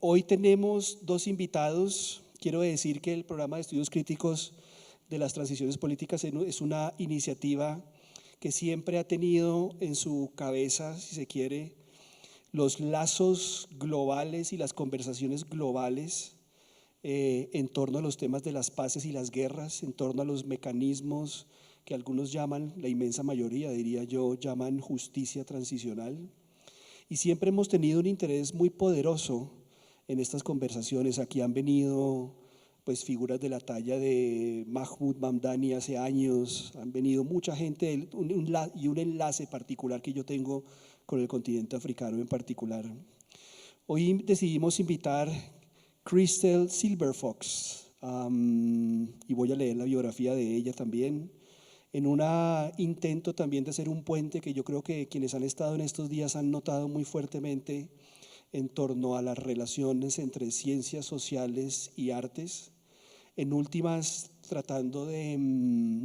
Hoy tenemos dos invitados. Quiero decir que el programa de estudios críticos de las transiciones políticas es una iniciativa que siempre ha tenido en su cabeza, si se quiere, los lazos globales y las conversaciones globales en torno a los temas de las paces y las guerras, en torno a los mecanismos que algunos llaman, la inmensa mayoría diría yo, llaman justicia transicional. Y siempre hemos tenido un interés muy poderoso en estas conversaciones. Aquí han venido pues figuras de la talla de Mahmoud Mamdani hace años, han venido mucha gente y un enlace particular que yo tengo con el continente africano en particular. Hoy decidimos invitar Crystal Silverfox y voy a leer la biografía de ella también, en un intento también de hacer un puente que yo creo que quienes han estado en estos días han notado muy fuertemente en torno a las relaciones entre ciencias sociales y artes, en últimas tratando de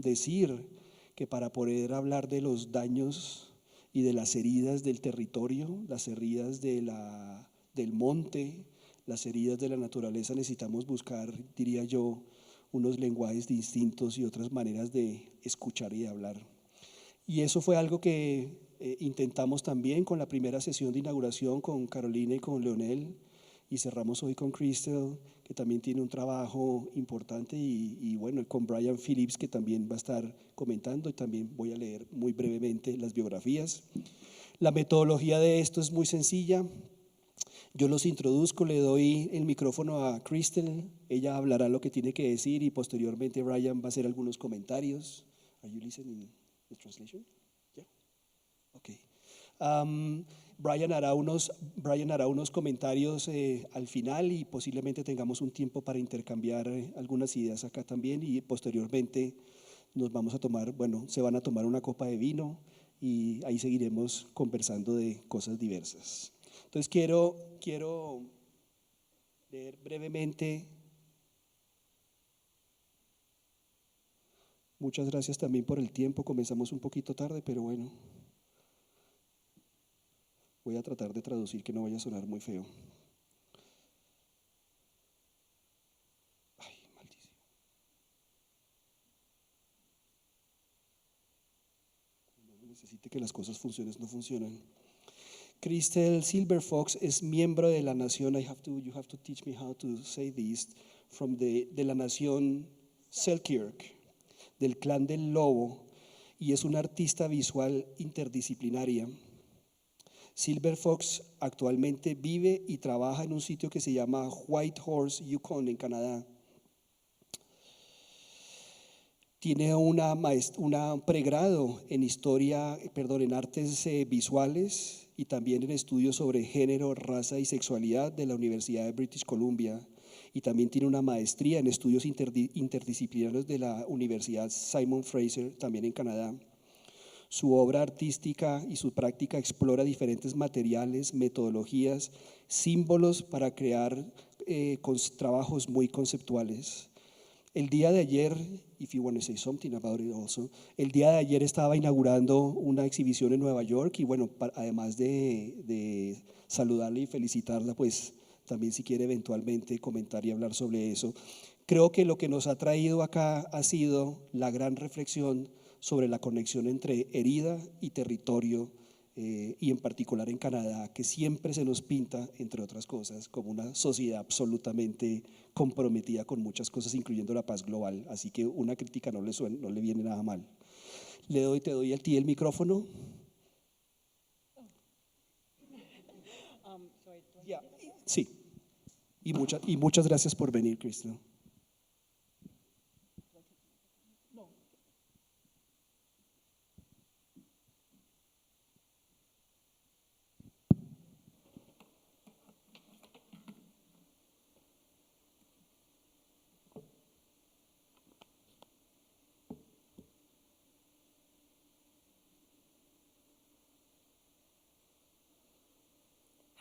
decir que para poder hablar de los daños y de las heridas del territorio, las heridas del monte, las heridas de la naturaleza, necesitamos buscar, diría yo, unos lenguajes distintos y otras maneras de escuchar y de hablar. Y eso fue algo que intentamos también con la primera sesión de inauguración con Carolina y con Leonel, y cerramos hoy con Crystal, que también tiene un trabajo importante, y bueno, con Brian Phillips, que también va a estar comentando, y también voy a leer muy brevemente las biografías. La metodología de esto es muy sencilla. Yo los introduzco, le doy el micrófono a Crystal, ella hablará lo que tiene que decir y posteriormente Brian va a hacer algunos comentarios. Are you listening the translation? Yeah. Okay. Brian hará unos comentarios al final y posiblemente tengamos un tiempo para intercambiar algunas ideas acá también, y posteriormente se van a tomar una copa de vino y ahí seguiremos conversando de cosas diversas. Entonces quiero leer brevemente. Muchas gracias también por el tiempo, comenzamos un poquito tarde, pero bueno, voy a tratar de traducir que no vaya a sonar muy feo. Ay, maldición. Cuando necesite que las cosas funcionen, no funcionan. Crystal Silverfox es miembro de la nación, you have to teach me how to say this, de la nación Selkirk, del clan del lobo, y es una artista visual interdisciplinaria. Silverfox actualmente vive y trabaja en un sitio que se llama Whitehorse, Yukon, en Canadá. Tiene un pregrado en en artes visuales y también en estudios sobre género, raza y sexualidad de la Universidad de British Columbia, y también tiene una maestría en estudios interdisciplinarios de la Universidad Simon Fraser, también en Canadá. Su obra artística y su práctica explora diferentes materiales, metodologías, símbolos para crear trabajos muy conceptuales. El día de ayer, if you want to say something about it also, el día de ayer estaba inaugurando una exhibición en Nueva York y bueno, además de saludarla y felicitarla, pues también si quiere eventualmente comentar y hablar sobre eso. Creo que lo que nos ha traído acá ha sido la gran reflexión sobre la conexión entre herida y territorio, y en particular en Canadá, que siempre se nos pinta, entre otras cosas, como una sociedad absolutamente comprometida con muchas cosas, incluyendo la paz global. Así que una crítica no le viene nada mal. Te doy a ti el micrófono. Yeah. Sí, y muchas gracias por venir, Crystal.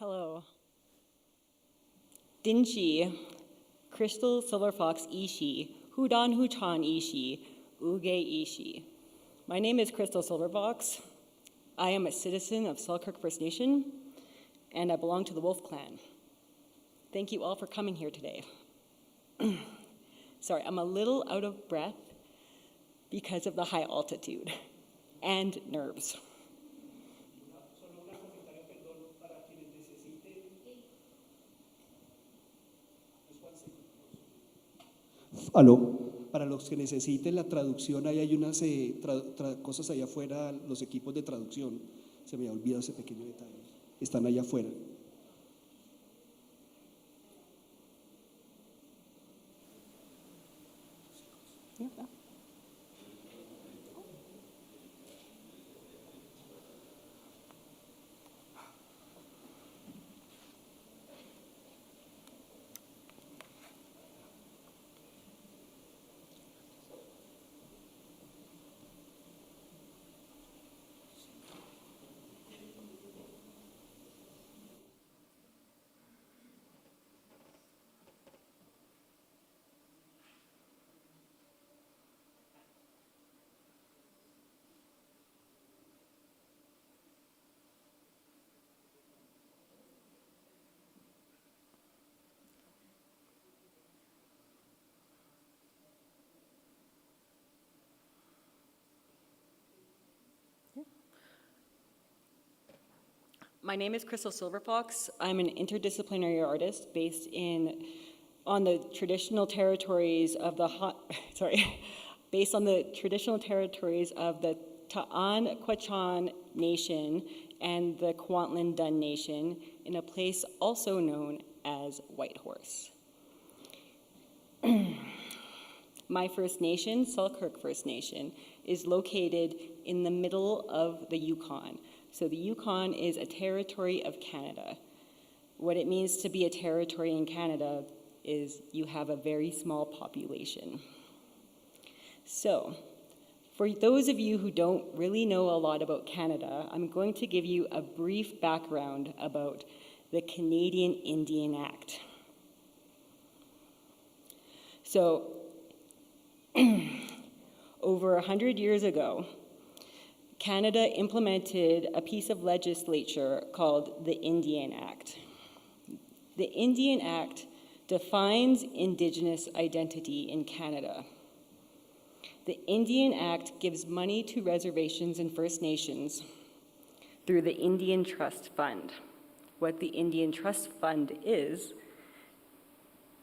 Hello. Dinchi, Crystal Silverfox Ishi, Hudan Huchan Ishi, Uge Ishi. My name is Crystal Silverfox. I am a citizen of Selkirk First Nation, and I belong to the Wolf Clan. Thank you all for coming here today. Sorry, I'm a little out of breath because of the high altitude and nerves. Aló. Para los que necesiten la traducción, ahí hay unas cosas allá afuera, los equipos de traducción. Se me ha olvidado ese pequeño detalle. Están allá afuera. My name is Crystal Silverfox. I'm an interdisciplinary artist based on the traditional territories of the Ta'an Quechan Nation and the Kwantlen Dun Nation in a place also known as Whitehorse. My First Nation, Selkirk First Nation, is located in the middle of the Yukon. So the Yukon is a territory of Canada. What it means to be a territory in Canada is you have a very small population. So, for those of you who don't really know a lot about Canada, I'm going to give you a brief background about the Canadian Indian Act. So, over 100 years ago, Canada implemented a piece of legislature called the Indian Act. The Indian Act defines Indigenous identity in Canada. The Indian Act gives money to reservations and First Nations through the Indian Trust Fund. What the Indian Trust Fund is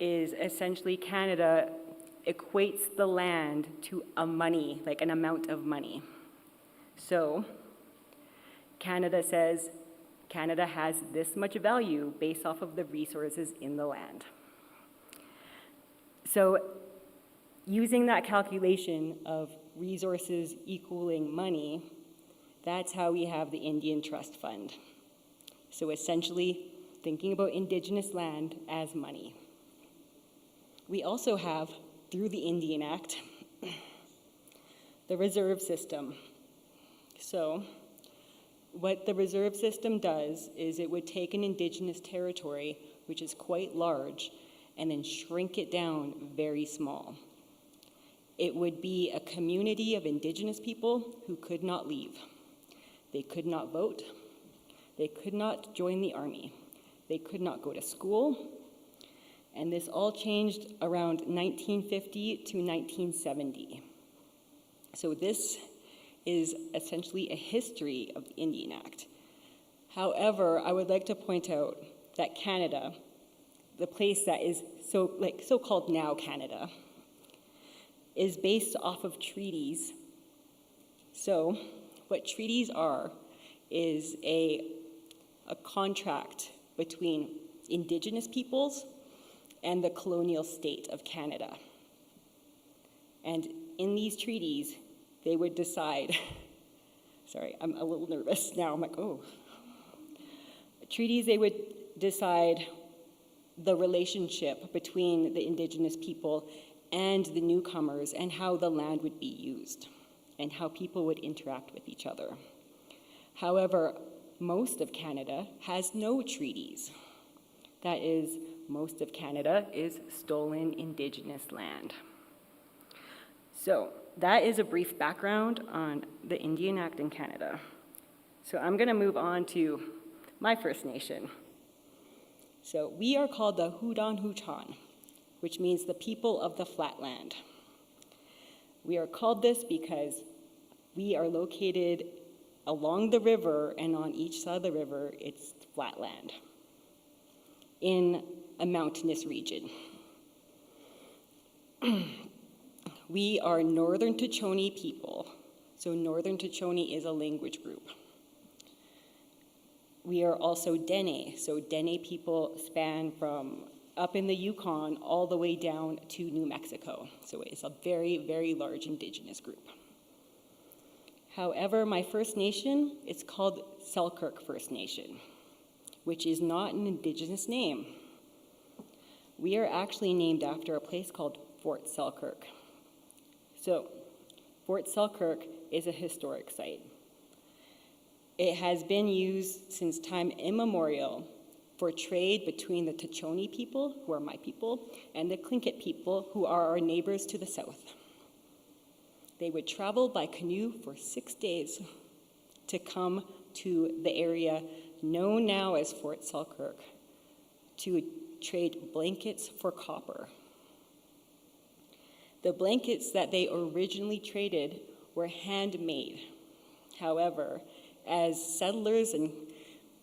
essentially Canada equates the land to a money, like an amount of money. So Canada says Canada has this much value based off of the resources in the land. So using that calculation of resources equaling money, that's how we have the Indian Trust Fund. So essentially thinking about Indigenous land as money. We also have, through the Indian Act, the reserve system. So what the reserve system does is it would take an Indigenous territory, which is quite large, and then shrink it down very small. It would be a community of Indigenous people who could not leave. They could not vote. They could not join the army. They could not go to school. And this all changed around 1950 to 1970. So this is essentially a history of the Indian Act. However, I would like to point out that Canada, the place that is so-called now Canada, is based off of treaties. So what treaties are is a contract between Indigenous peoples and the colonial state of Canada. And in these treaties, they would decide, sorry, I'm a little nervous now, I'm like, oh. Treaties, they would decide the relationship between the Indigenous people and the newcomers and how the land would be used and how people would interact with each other. However, most of Canada has no treaties. That is, most of Canada is stolen Indigenous land. So that is a brief background on the Indian Act in Canada. So I'm going to move on to my First Nation. So we are called the Hudan-Hutan, which means the people of the flatland. We are called this because we are located along the river, and on each side of the river, it's flatland in a mountainous region. We are Northern Tachoni people. So Northern Tachoni is a language group. We are also Dene. So Dene people span from up in the Yukon all the way down to New Mexico. So it's a very, very large indigenous group. However, my First Nation, it's called Selkirk First Nation, which is not an indigenous name. We are actually named after a place called Fort Selkirk. So, Fort Selkirk is a historic site. It has been used since time immemorial for trade between the Tachoni people, who are my people, and the Tlingit people, who are our neighbors to the south. They would travel by canoe for 6 days to come to the area known now as Fort Selkirk to trade blankets for copper. The blankets that they originally traded were handmade. However, as settlers and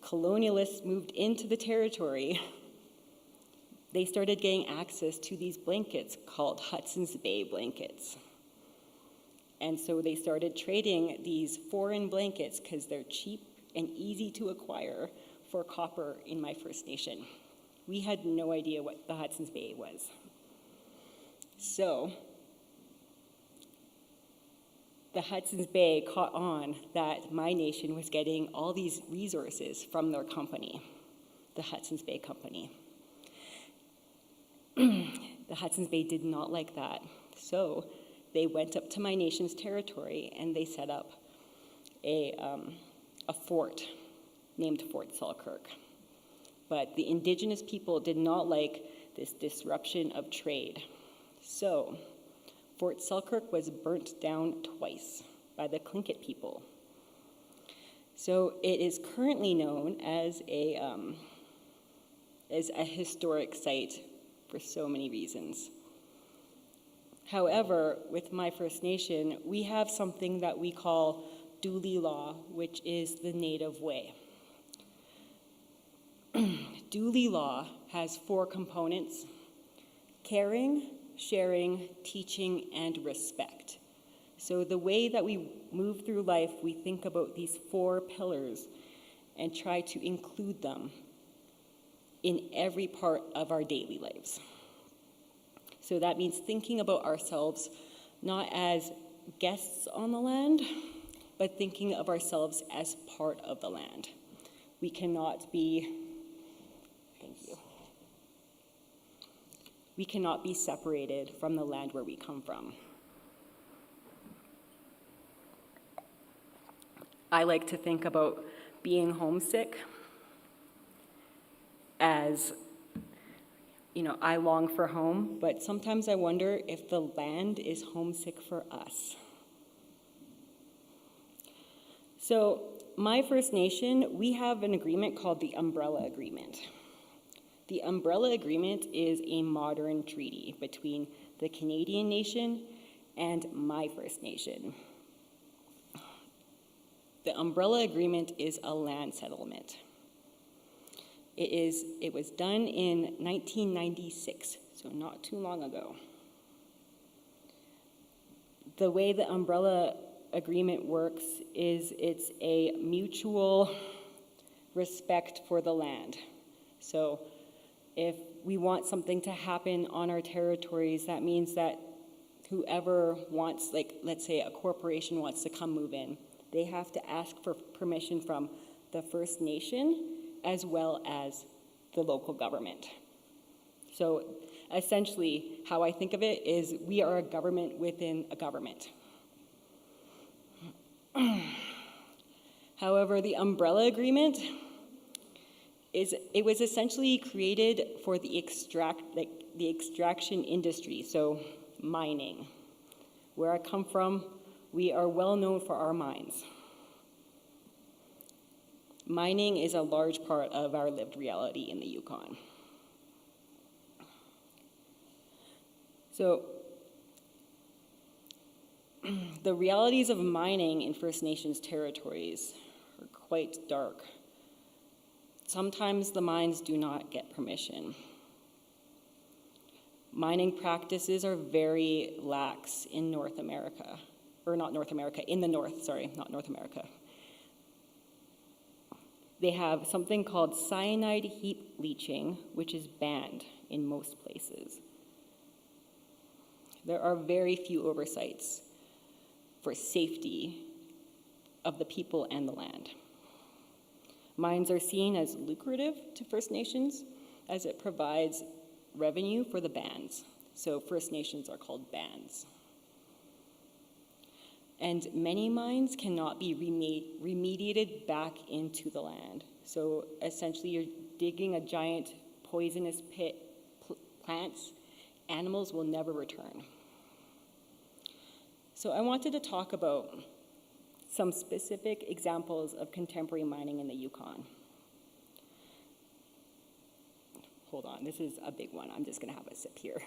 colonialists moved into the territory, they started getting access to these blankets called Hudson's Bay blankets. And so they started trading these foreign blankets because they're cheap and easy to acquire for copper in my First Nation. We had no idea what the Hudson's Bay was. So the Hudson's Bay caught on that my nation was getting all these resources from their company, the Hudson's Bay Company. The Hudson's Bay did not like that. So they went up to my nation's territory and they set up a fort named Fort Selkirk. But the indigenous people did not like this disruption of trade. So Fort Selkirk was burnt down twice by the Tlingit people. So it is currently known as a historic site for so many reasons. However, with my First Nation, we have something that we call Dooley Law, which is the native way. Dooley Law has 4 components: caring, sharing, teaching, and respect. So the way that we move through life, we think about these 4 pillars and try to include them in every part of our daily lives. So that means thinking about ourselves not as guests on the land, but thinking of ourselves as part of the land. We cannot be, we cannot be separated from the land where we come from. I like to think about being homesick as, I long for home, but sometimes I wonder if the land is homesick for us. So, my First Nation, we have an agreement called the Umbrella Agreement. The Umbrella Agreement is a modern treaty between the Canadian nation and my First Nation. The Umbrella Agreement is a land settlement. It was done in 1996, so not too long ago. The way the Umbrella Agreement works is it's a mutual respect for the land. So if we want something to happen on our territories, that means that whoever wants, let's say a corporation wants to come move in, they have to ask for permission from the First Nation as well as the local government. So essentially, how I think of it is we are a government within a government. However, the Umbrella Agreement was essentially created for the extraction industry, so mining. Where I come from, we are well known for our mines. Mining is a large part of our lived reality in the Yukon. So the realities of mining in First Nations territories are quite dark. Sometimes the mines do not get permission. Mining practices are very lax in North America, or not North America, in the North, sorry, not North America. They have something called cyanide heap leaching, which is banned in most places. There are very few oversights for safety of the people and the land. Mines are seen as lucrative to First Nations as it provides revenue for the bands. So First Nations are called bands. And many mines cannot be remediated back into the land. So essentially you're digging a giant poisonous pit, plants, animals will never return. So I wanted to talk about some specific examples of contemporary mining in the Yukon. Hold on, this is a big one. I'm just gonna have a sip here.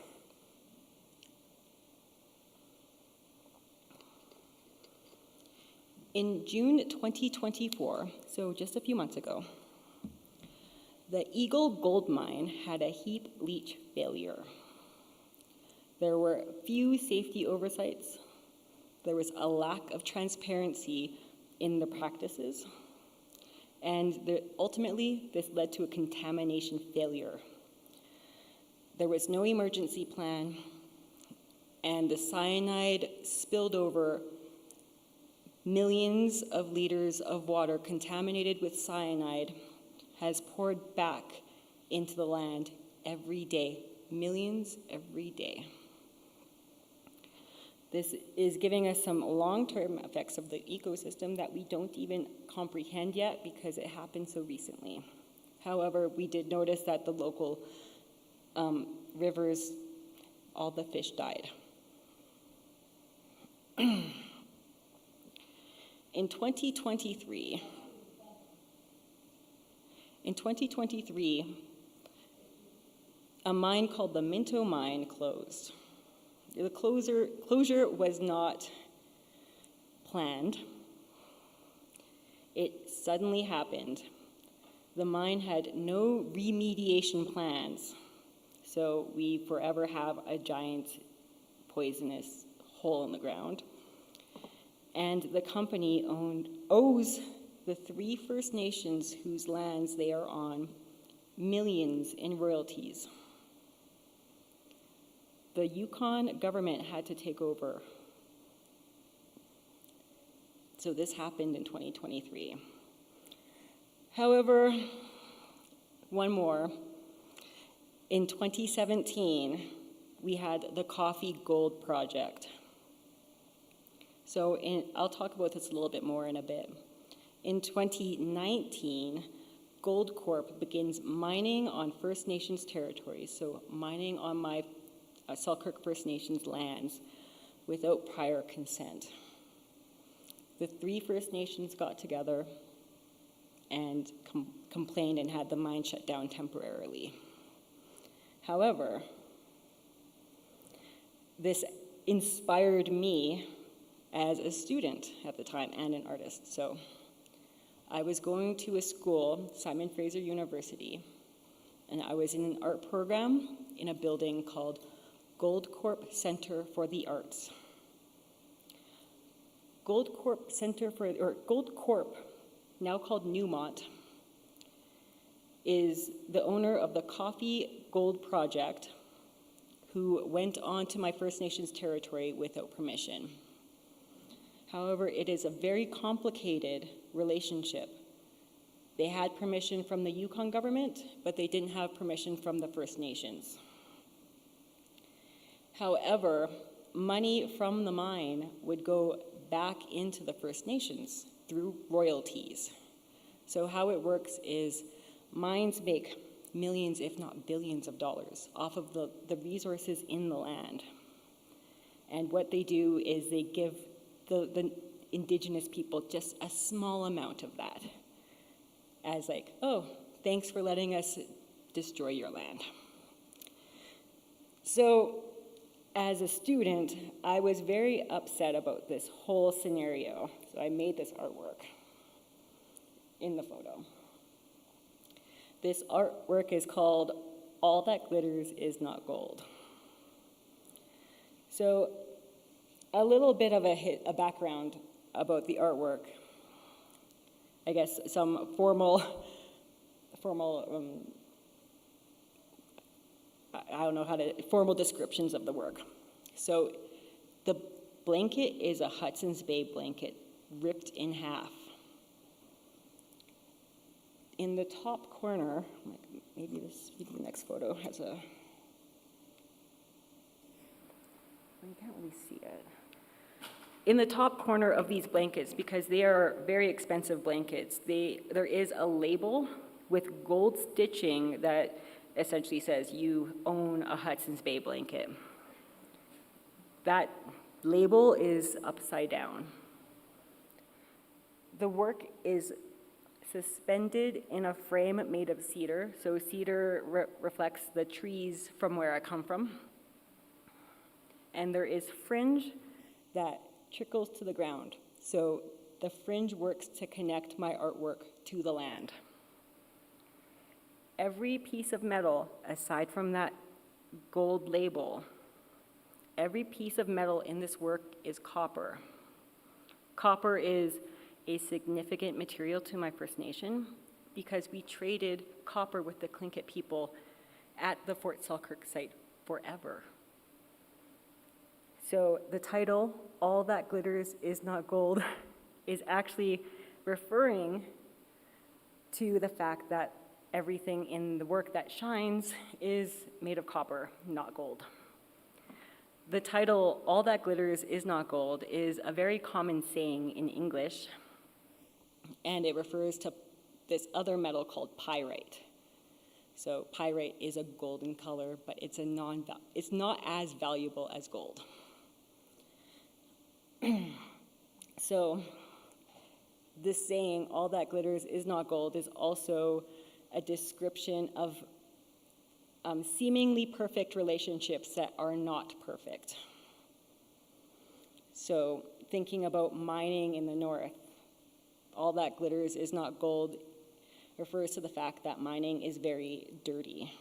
In June 2024, so just a few months ago, the Eagle Gold Mine had a heap leach failure. There were few safety oversights. There was a lack of transparency in the practices, and ultimately this led to a contamination failure. There was no emergency plan, and the cyanide spilled over millions of liters of water contaminated with cyanide has poured back into the land every day, millions every day. This is giving us some long-term effects of the ecosystem that we don't even comprehend yet because it happened so recently. However, we did notice that the local rivers, all the fish died. In 2023, a mine called the Minto Mine closed. The closure was not planned. It suddenly happened. The mine had no remediation plans, so we forever have a giant poisonous hole in the ground. And the company owes the 3 First Nations whose lands they are on millions in royalties. The Yukon government had to take over. So this happened in 2023. However, one more. In 2017, we had the Coffee Gold Project. So I'll talk about this a little bit more in a bit. In 2019, Gold Corp begins mining on First Nations territories, so mining on my Selkirk First Nations lands without prior consent. The 3 First Nations got together and complained and had the mine shut down temporarily. However, this inspired me as a student at the time and an artist. So I was going to a school, Simon Fraser University, and I was in an art program in a building called Gold Corp Center for the Arts. Gold Corp, now called Newmont, is the owner of the Coffee Gold Project, who went onto my First Nations territory without permission. However, it is a very complicated relationship. They had permission from the Yukon government, but they didn't have permission from the First Nations. However, money from the mine would go back into the First Nations through royalties. So how it works is mines make millions, if not billions of dollars off of the resources in the land. And what they do is they give the Indigenous people just a small amount of that as like, oh, thanks for letting us destroy your land. So As a student, I was very upset about this whole scenario, so I made this artwork in the photo. This artwork is called "All That Glitters Is Not Gold." So, a little bit of a background about the artwork. I guess some formal, formal descriptions of the work. So, the blanket is a Hudson's Bay blanket ripped in half. In the top corner, maybe the next photo has a, you can't really see it. In the top corner of these blankets, because they are very expensive blankets, there is a label with gold stitching that essentially says you own a Hudson's Bay blanket. That label is upside down. The work is suspended in a frame made of cedar. So cedar reflects the trees from where I come from. And there is fringe that trickles to the ground. So the fringe works to connect my artwork to the land. Every piece of metal, aside from that gold label, every piece of metal in this work is copper. Copper is a significant material to my First Nation because we traded copper with the Tlingit people at the Fort Selkirk site forever. So the title, "All That Glitters Is Not Gold," is actually referring to the fact that everything in the work that shines is made of copper, not gold. The title, "All That Glitters Is Not Gold," is a very common saying in English, and it refers to this other metal called pyrite. So pyrite is a golden color, but it's not as valuable as gold. So this saying, "All that glitters is not gold," is also a description of seemingly perfect relationships that are not perfect. So thinking about mining in the north, "all that glitters is not gold" refers to the fact that mining is very dirty.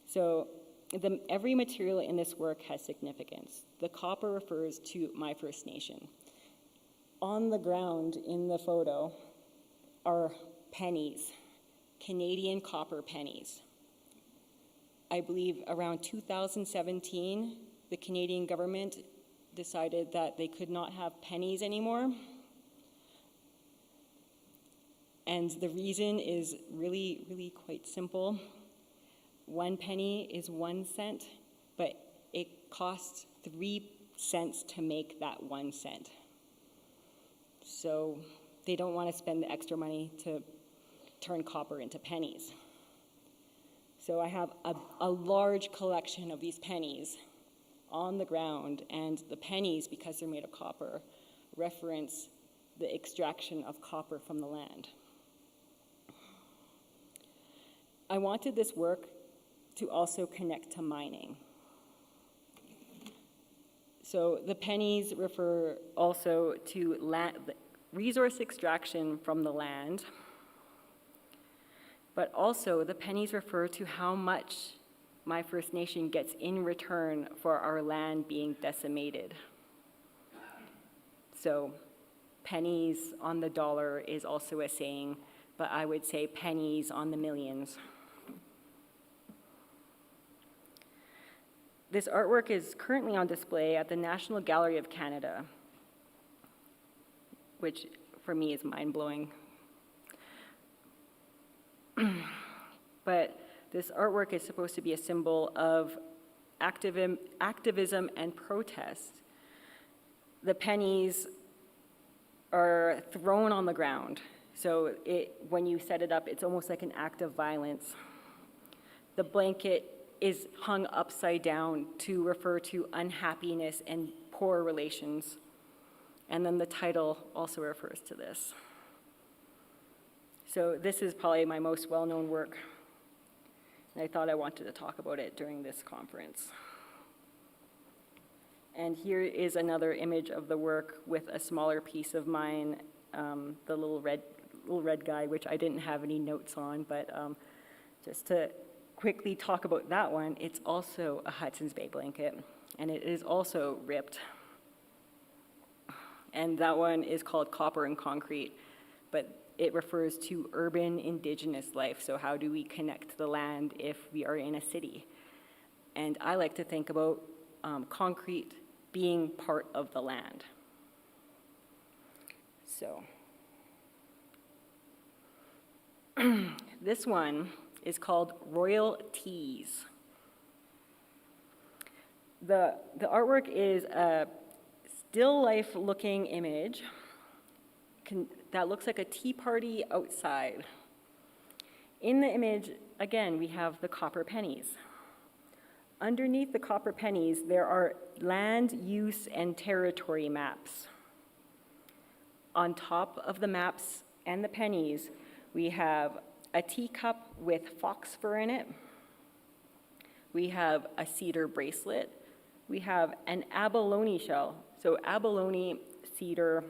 So every material in this work has significance. The copper refers to my First Nation. On the ground in the photo are pennies, Canadian copper pennies. I believe around 2017, the Canadian government decided that they could not have pennies anymore. And the reason is really, really quite simple. 1 penny is 1 cent, but it costs 3 cents to make that 1 cent. So they don't want to spend the extra money to turn copper into pennies. So I have a large collection of these pennies on the ground, and the pennies, because they're made of copper, reference the extraction of copper from the land. I wanted this work to also connect to mining. So the pennies refer also to resource extraction from the land, but also the pennies refer to how much my First Nation gets in return for our land being decimated. So pennies on the dollar is also a saying, but I would say pennies on the millions. This artwork is currently on display at the National Gallery of Canada, which for me is mind-blowing. But this artwork is supposed to be a symbol of activism and protest. The pennies are thrown on the ground. So when you set it up, it's almost like an act of violence. The blanket is hung upside down to refer to unhappiness and poor relations. And then the title also refers to this. So this is probably my most well-known work. And I thought I wanted to talk about it during this conference. And here is another image of the work with a smaller piece of mine, the little red guy, which I didn't have any notes on, but just to quickly talk about that one, it's also a Hudson's Bay blanket, and it is also ripped. And that one is called Copper and Concrete, but it refers to urban indigenous life. So how do we connect to the land if we are in a city? And I like to think about concrete being part of the land. So this one is called Royal Teas. The artwork is a still life looking image that looks like a tea party outside. In the image, again, we have the copper pennies. Underneath the copper pennies, there are land use and territory maps. On top of the maps and the pennies, we have a teacup with fox fur in it. We have a cedar bracelet. We have an abalone shell. So abalone, cedar,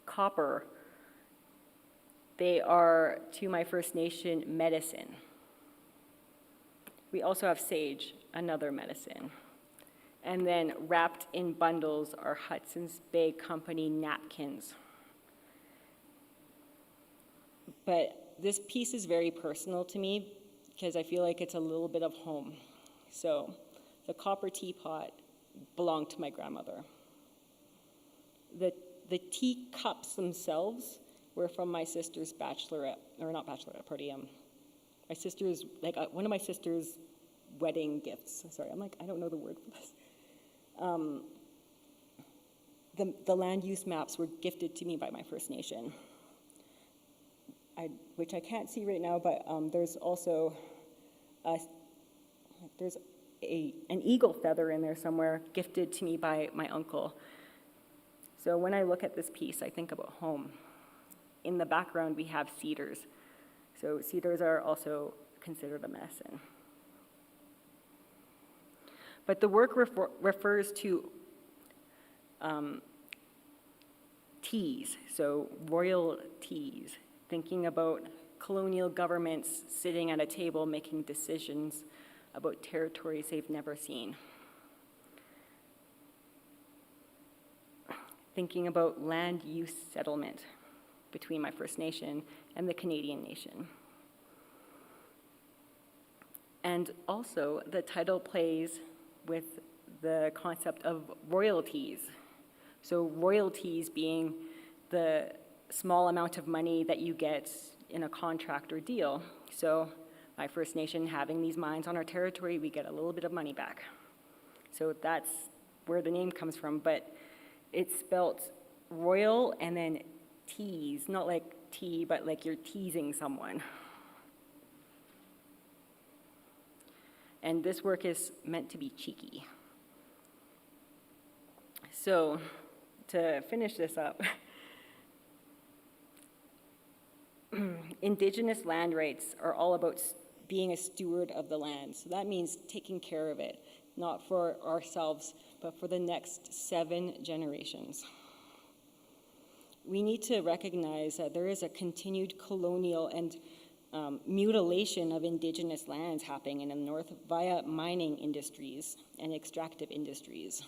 copper, they are, to my First Nation, medicine. We also have sage, another medicine. And then wrapped in bundles are Hudson's Bay Company napkins. But this piece is very personal to me because I feel like it's a little bit of home. So the copper teapot belonged to my grandmother. The teacups themselves were from my sister's bachelorette, or not bachelorette party, my sister's, one of my sister's wedding gifts. Sorry, I don't know the word for this. The land use maps were gifted to me by my First Nation, which I can't see right now, but there's also an eagle feather in there somewhere, gifted to me by my uncle. So when I look at this piece, I think about home. In the background, we have cedars. So cedars are also considered a medicine. But the work refers to teas, so royal teas, thinking about colonial governments sitting at a table making decisions about territories they've never seen. Thinking about land use settlement between my First Nation and the Canadian nation. And also, the title plays with the concept of royalties. So royalties being the small amount of money that you get in a contract or deal. So my First Nation having these mines on our territory, we get a little bit of money back. So that's where the name comes from, but it's spelt royal and then tease, not like tea, but like you're teasing someone. And this work is meant to be cheeky. So to finish this up, Indigenous land rights are all about being a steward of the land. So that means taking care of it, not for ourselves, but for the next 7 generations. We need to recognize that there is a continued colonial and mutilation of Indigenous lands happening in the north via mining industries and extractive industries.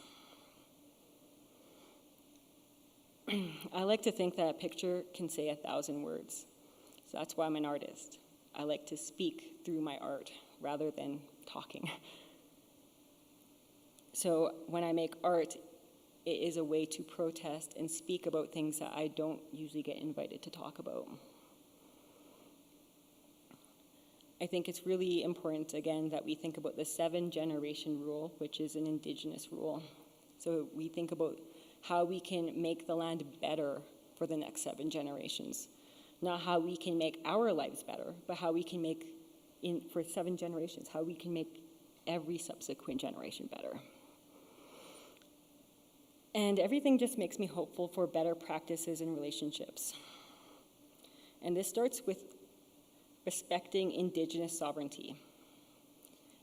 I like to think that a picture can say 1,000 words. So that's why I'm an artist. I like to speak through my art rather than talking. So when I make art, it is a way to protest and speak about things that I don't usually get invited to talk about. I think it's really important, again, that we think about the 7-generation rule, which is an Indigenous rule. So we think about how we can make the land better for the next 7 generations. Not how we can make our lives better, but how we can make, for 7 generations, how we can make every subsequent generation better. And everything just makes me hopeful for better practices and relationships. And this starts with respecting Indigenous sovereignty.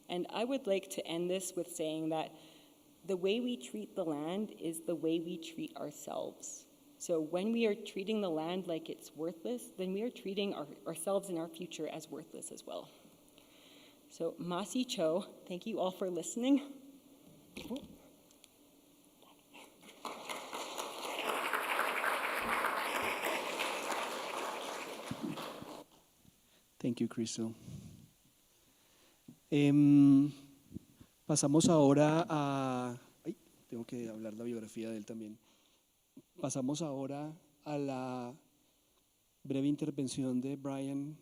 And I would like to end this with saying that the way we treat the land is the way we treat ourselves. So when we are treating the land like it's worthless, then we are treating ourselves and our future as worthless as well. So Masi Cho, thank you all for listening. Thank you, Crystal. Pasamos ahora a... Ay, tengo que hablar la biografía de él también. Pasamos ahora a la breve intervención de Brian,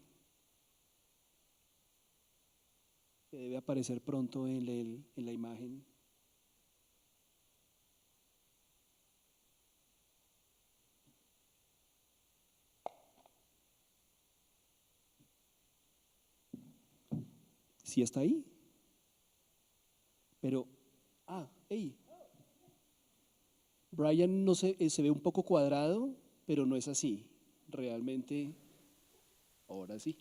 que debe aparecer pronto en la imagen. ¿Sí está ahí? Pero, hey. Brian no se ve un poco cuadrado, pero no es así. Realmente, ahora sí.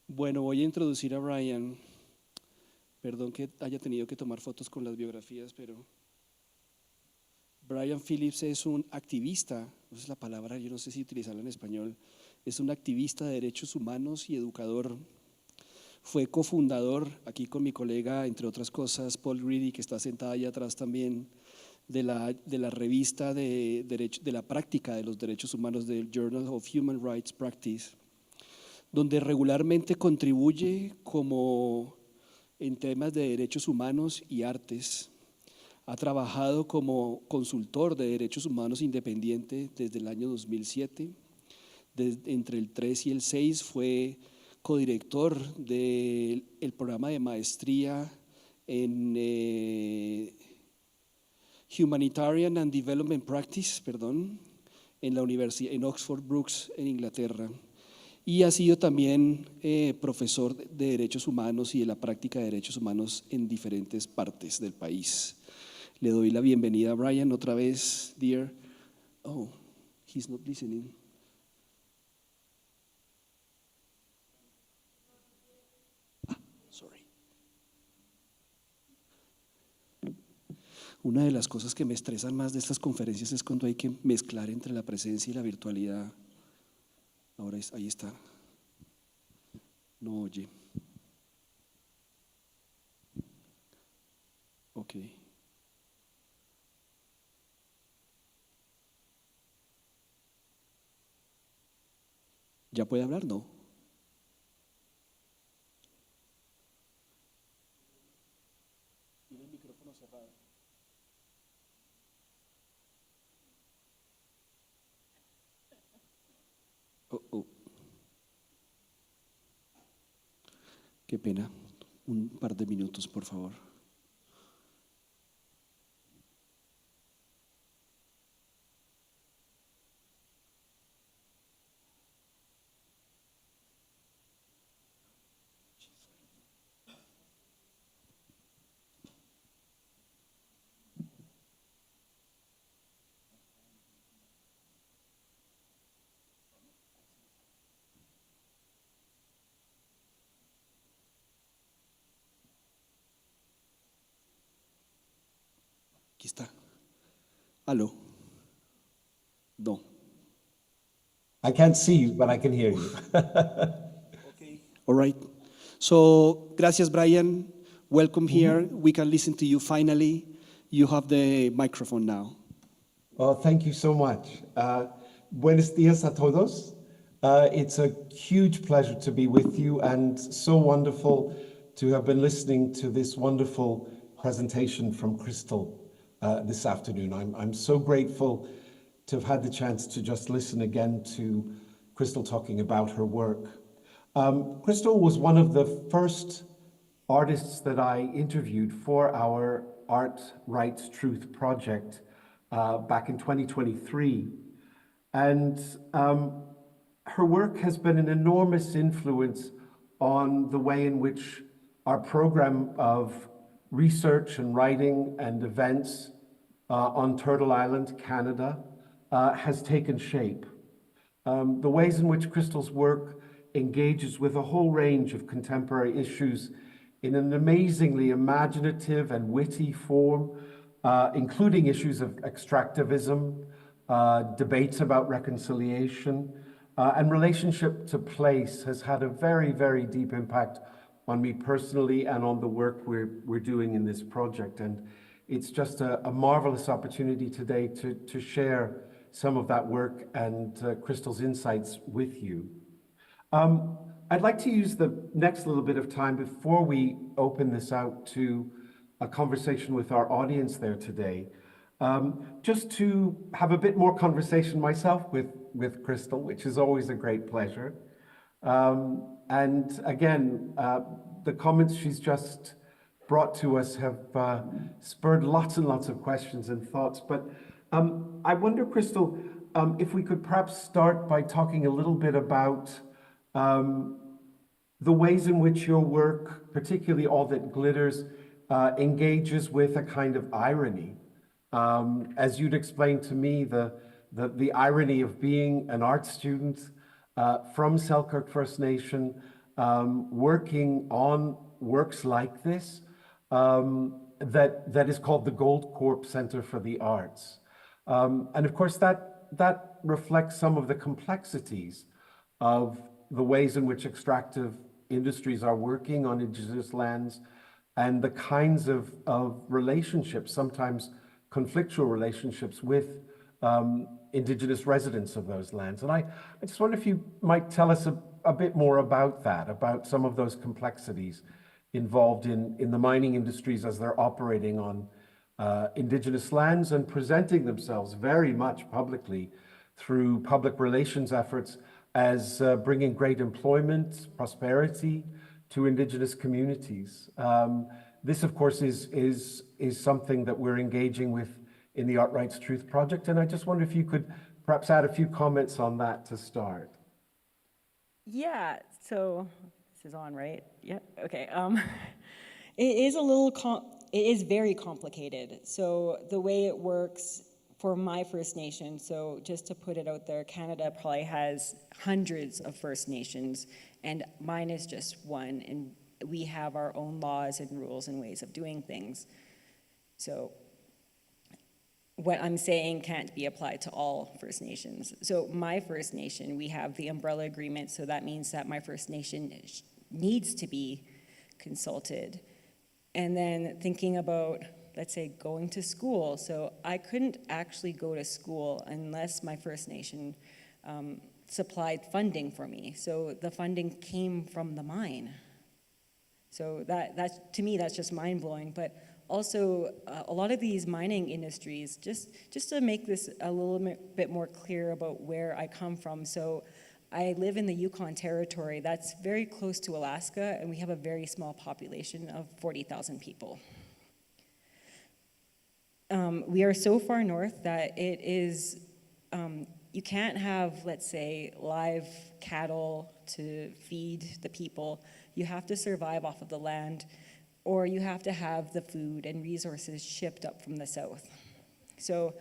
Bueno, voy a introducir a Brian. Perdón que haya tenido que tomar fotos con las biografías, pero Brian Phillips es un activista, esa es la palabra, yo no sé si utilizarla en español, es un activista de derechos humanos y educador. Fue cofundador, aquí con mi colega, entre otras cosas, Paul Greedy, que está sentada allá atrás también, de la revista de la práctica de los derechos humanos, del Journal of Human Rights Practice, donde regularmente contribuye como en temas de derechos humanos y artes. Ha trabajado como consultor de derechos humanos independiente desde el año 2007. Entre el 3 y el 6 fue codirector del programa de maestría en Humanitarian and Development Practice, en la universidad en Oxford Brookes, en Inglaterra. Y ha sido también profesor de derechos humanos y de la práctica de derechos humanos en diferentes partes del país. Le doy la bienvenida a Brian otra vez, dear. Oh, he's not listening. Sorry. Una de las cosas que me estresan más de estas conferencias es cuando hay que mezclar entre la presencia y la virtualidad. Ahora ahí está. No oye. Ok. ¿Ya puede hablar? No. Tiene el micrófono cerrado. Qué pena. Un par de minutos, por favor. Aquí está. ¿Aló? No. I can't see you, but I can hear you. Okay. All right. So, gracias, Brian. Welcome here. We can listen to you finally. You have the microphone now. Well, thank you so much. Buenos días a todos. It's a huge pleasure to be with you and so wonderful to have been listening to this wonderful presentation from Crystal this afternoon. I'm so grateful to have had the chance to just listen again to Crystal talking about her work. Crystal was one of the first artists that I interviewed for our Art, Rights, Truth project back in 2023. And her work has been an enormous influence on the way in which our program of research and writing and events on Turtle Island, Canada, has taken shape. The ways in which Crystal's work engages with a whole range of contemporary issues in an amazingly imaginative and witty form, including issues of extractivism, debates about reconciliation, and relationship to place, has had a very, very deep impact on me personally and on the work we're doing in this project. And it's just a marvelous opportunity today to share some of that work and Crystal's insights with you. I'd like to use the next little bit of time before we open this out to a conversation with our audience there today, just to have a bit more conversation myself with Crystal, which is always a great pleasure. And again, the comments she's just brought to us have spurred lots and lots of questions and thoughts. But I wonder, Crystal, if we could perhaps start by talking a little bit about the ways in which your work, particularly All That Glitters, engages with a kind of irony. As you'd explained to me, the irony of being an art student from Selkirk First Nation, working on works like this, that is called the Goldcorp Center for the Arts. And of course, that reflects some of the complexities of the ways in which extractive industries are working on Indigenous lands and the kinds of relationships, sometimes conflictual relationships with Indigenous residents of those lands. And I just wonder if you might tell us a bit more about that, about some of those complexities involved in the mining industries as they're operating on Indigenous lands and presenting themselves very much publicly through public relations efforts as bringing great employment, prosperity to Indigenous communities. This, of course, is something that we're engaging with in the Art Rights Truth Project, and I just wonder if you could perhaps add a few comments on that to start. Yeah, so this is on, right? Yeah, okay. It is very complicated. So the way it works for my First Nation, so just to put it out there, Canada probably has hundreds of First Nations, and mine is just one, and we have our own laws and rules and ways of doing things. So what I'm saying can't be applied to all First Nations. So my First Nation, we have the umbrella agreement, so that means that my First Nation needs to be consulted. And then thinking about, let's say, going to school. So I couldn't actually go to school unless my First Nation supplied funding for me. So the funding came from the mine. So that's to me, that's just mind-blowing. But also, a lot of these mining industries, just to make this a little bit more clear about where I come from. So I live in the Yukon Territory. That's very close to Alaska, and we have a very small population of 40,000 people. We are so far north that it is, you can't have, let's say, live cattle to feed the people. You have to survive off of the land, or you have to have the food and resources shipped up from the south. So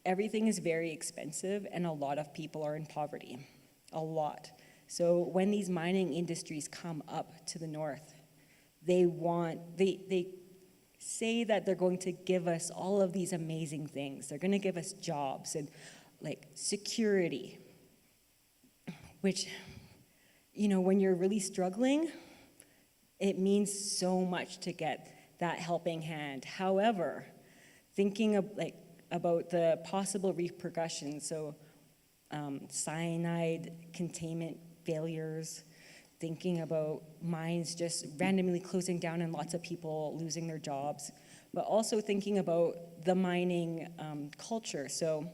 everything is very expensive, and a lot of people are in poverty, a lot. So when these mining industries come up to the north, they say that they're going to give us all of these amazing things. They're going to give us jobs and like security, which, you know, when you're really struggling, it means so much to get that helping hand. However, thinking of, about the possible repercussions, so cyanide containment failures, thinking about mines just randomly closing down and lots of people losing their jobs, but also thinking about the mining culture. So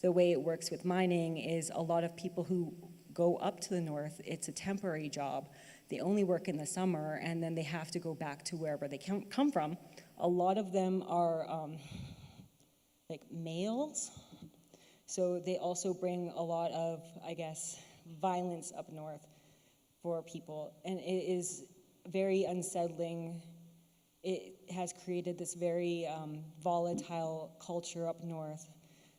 the way it works with mining is a lot of people who go up to the north, it's a temporary job. They only work in the summer, and then they have to go back to wherever they come from. A lot of them are like males, so they also bring a lot of, I guess, violence up north for people, and it is very unsettling. It has created this very volatile culture up north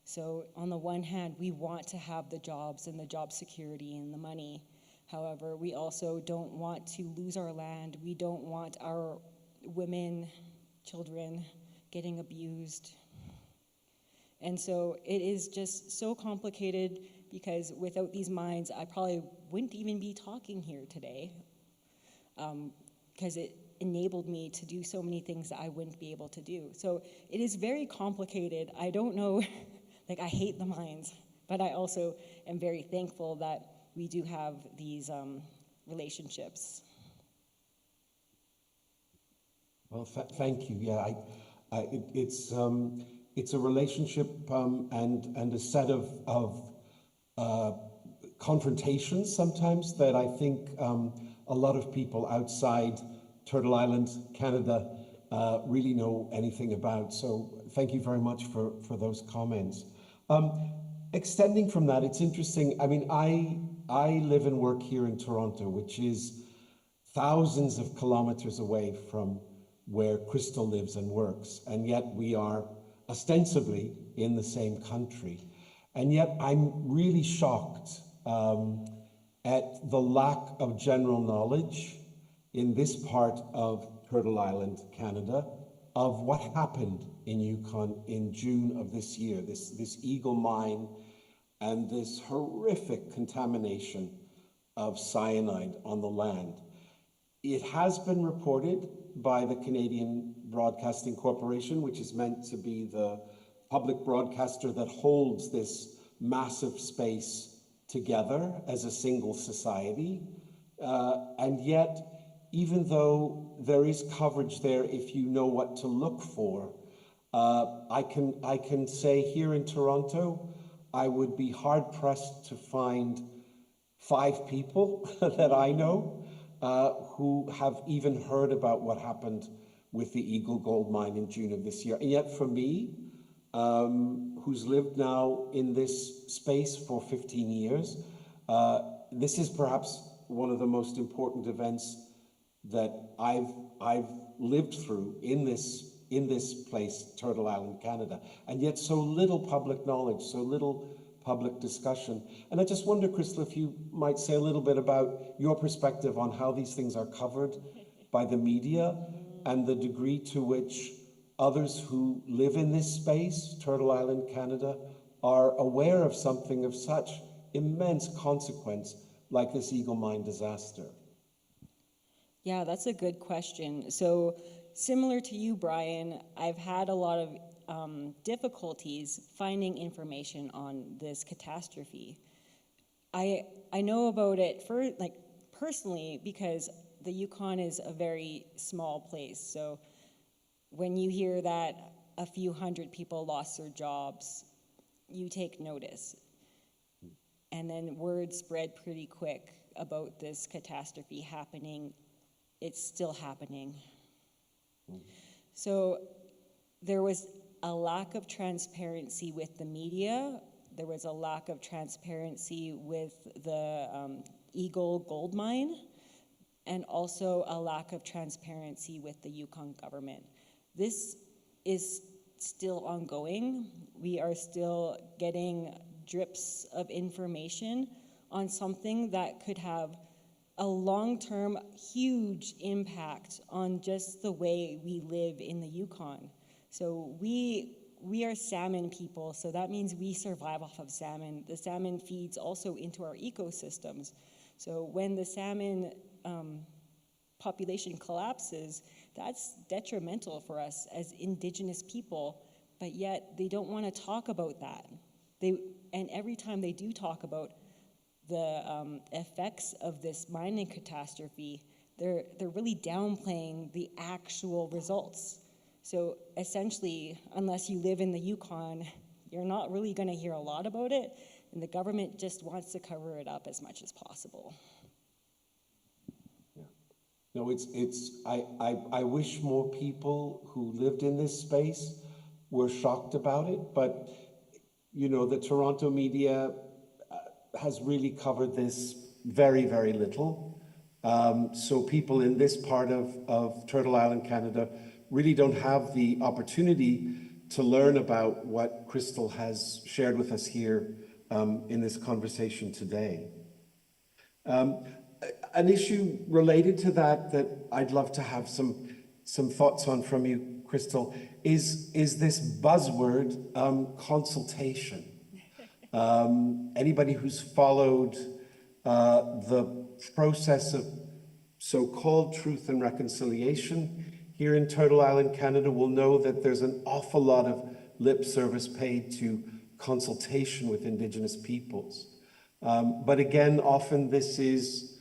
So on the one hand, we want to have the jobs and the job security and the money. However, we also don't want to lose our land. We don't want our women, children getting abused. And so it is just so complicated, because without these mines, I probably wouldn't even be talking here today, because it enabled me to do so many things that I wouldn't be able to do. So it is very complicated. I don't know, like, I hate the mines, but I also am very thankful that we do have these relationships. Well, thank you. Yeah, it's a relationship and a set of confrontations sometimes that I think a lot of people outside Turtle Island, Canada, really know anything about. So thank you very much for those comments. Extending from that, it's interesting. I mean, I live and work here in Toronto, which is thousands of kilometers away from where Crystal lives and works, and yet we are ostensibly in the same country. And yet I'm really shocked at the lack of general knowledge in this part of Turtle Island, Canada, of what happened in Yukon in June of this year, this Eagle mine and this horrific contamination of cyanide on the land. It has been reported by the Canadian Broadcasting Corporation, which is meant to be the public broadcaster that holds this massive space together as a single society. And yet, even though there is coverage there if you know what to look for, I can say here in Toronto, I would be hard-pressed to find 5 people that I know who have even heard about what happened with the Eagle Gold Mine in June of this year. And yet for me, who's lived now in this space for 15 years, this is perhaps one of the most important events that I've lived through in this place, Turtle Island, Canada. And yet so little public knowledge, so little public discussion. And I just wonder, Crystal, if you might say a little bit about your perspective on how these things are covered by the media and the degree to which others who live in this space, Turtle Island, Canada, are aware of something of such immense consequence like this Eagle Mine disaster. Yeah, that's a good question. So similar to you, Brian, I've had a lot of difficulties finding information on this catastrophe. I know about it personally because the Yukon is a very small place. So when you hear that a few hundred people lost their jobs, you take notice. And then word spread pretty quick about this catastrophe happening. It's still happening. So there was a lack of transparency with the media. There was a lack of transparency with the Eagle Gold Mine, and also a lack of transparency with the Yukon government. This is still ongoing. We are still getting drips of information on something that could have a long-term, huge impact on just the way we live in the Yukon. So we are salmon people, so that means we survive off of salmon. The salmon feeds also into our ecosystems. So when the salmon population collapses, that's detrimental for us as Indigenous people, but yet they don't want to talk about that. And every time they do talk about the effects of this mining catastrophe, they're really downplaying the actual results. So essentially, unless you live in the Yukon, you're not really going to hear a lot about it, and the government just wants to cover it up as much as possible. Yeah. No, I wish more people who lived in this space were shocked about it, but you know, the Toronto media has really covered this very, very little. So people in this part of Turtle Island, Canada, really don't have the opportunity to learn about what Crystal has shared with us here in this conversation today. An issue related to that I'd love to have some thoughts on from you, Crystal, is this buzzword, consultation. Anybody who's followed the process of so-called truth and reconciliation here in Turtle Island, Canada, will know that there's an awful lot of lip service paid to consultation with Indigenous peoples. But again, often this is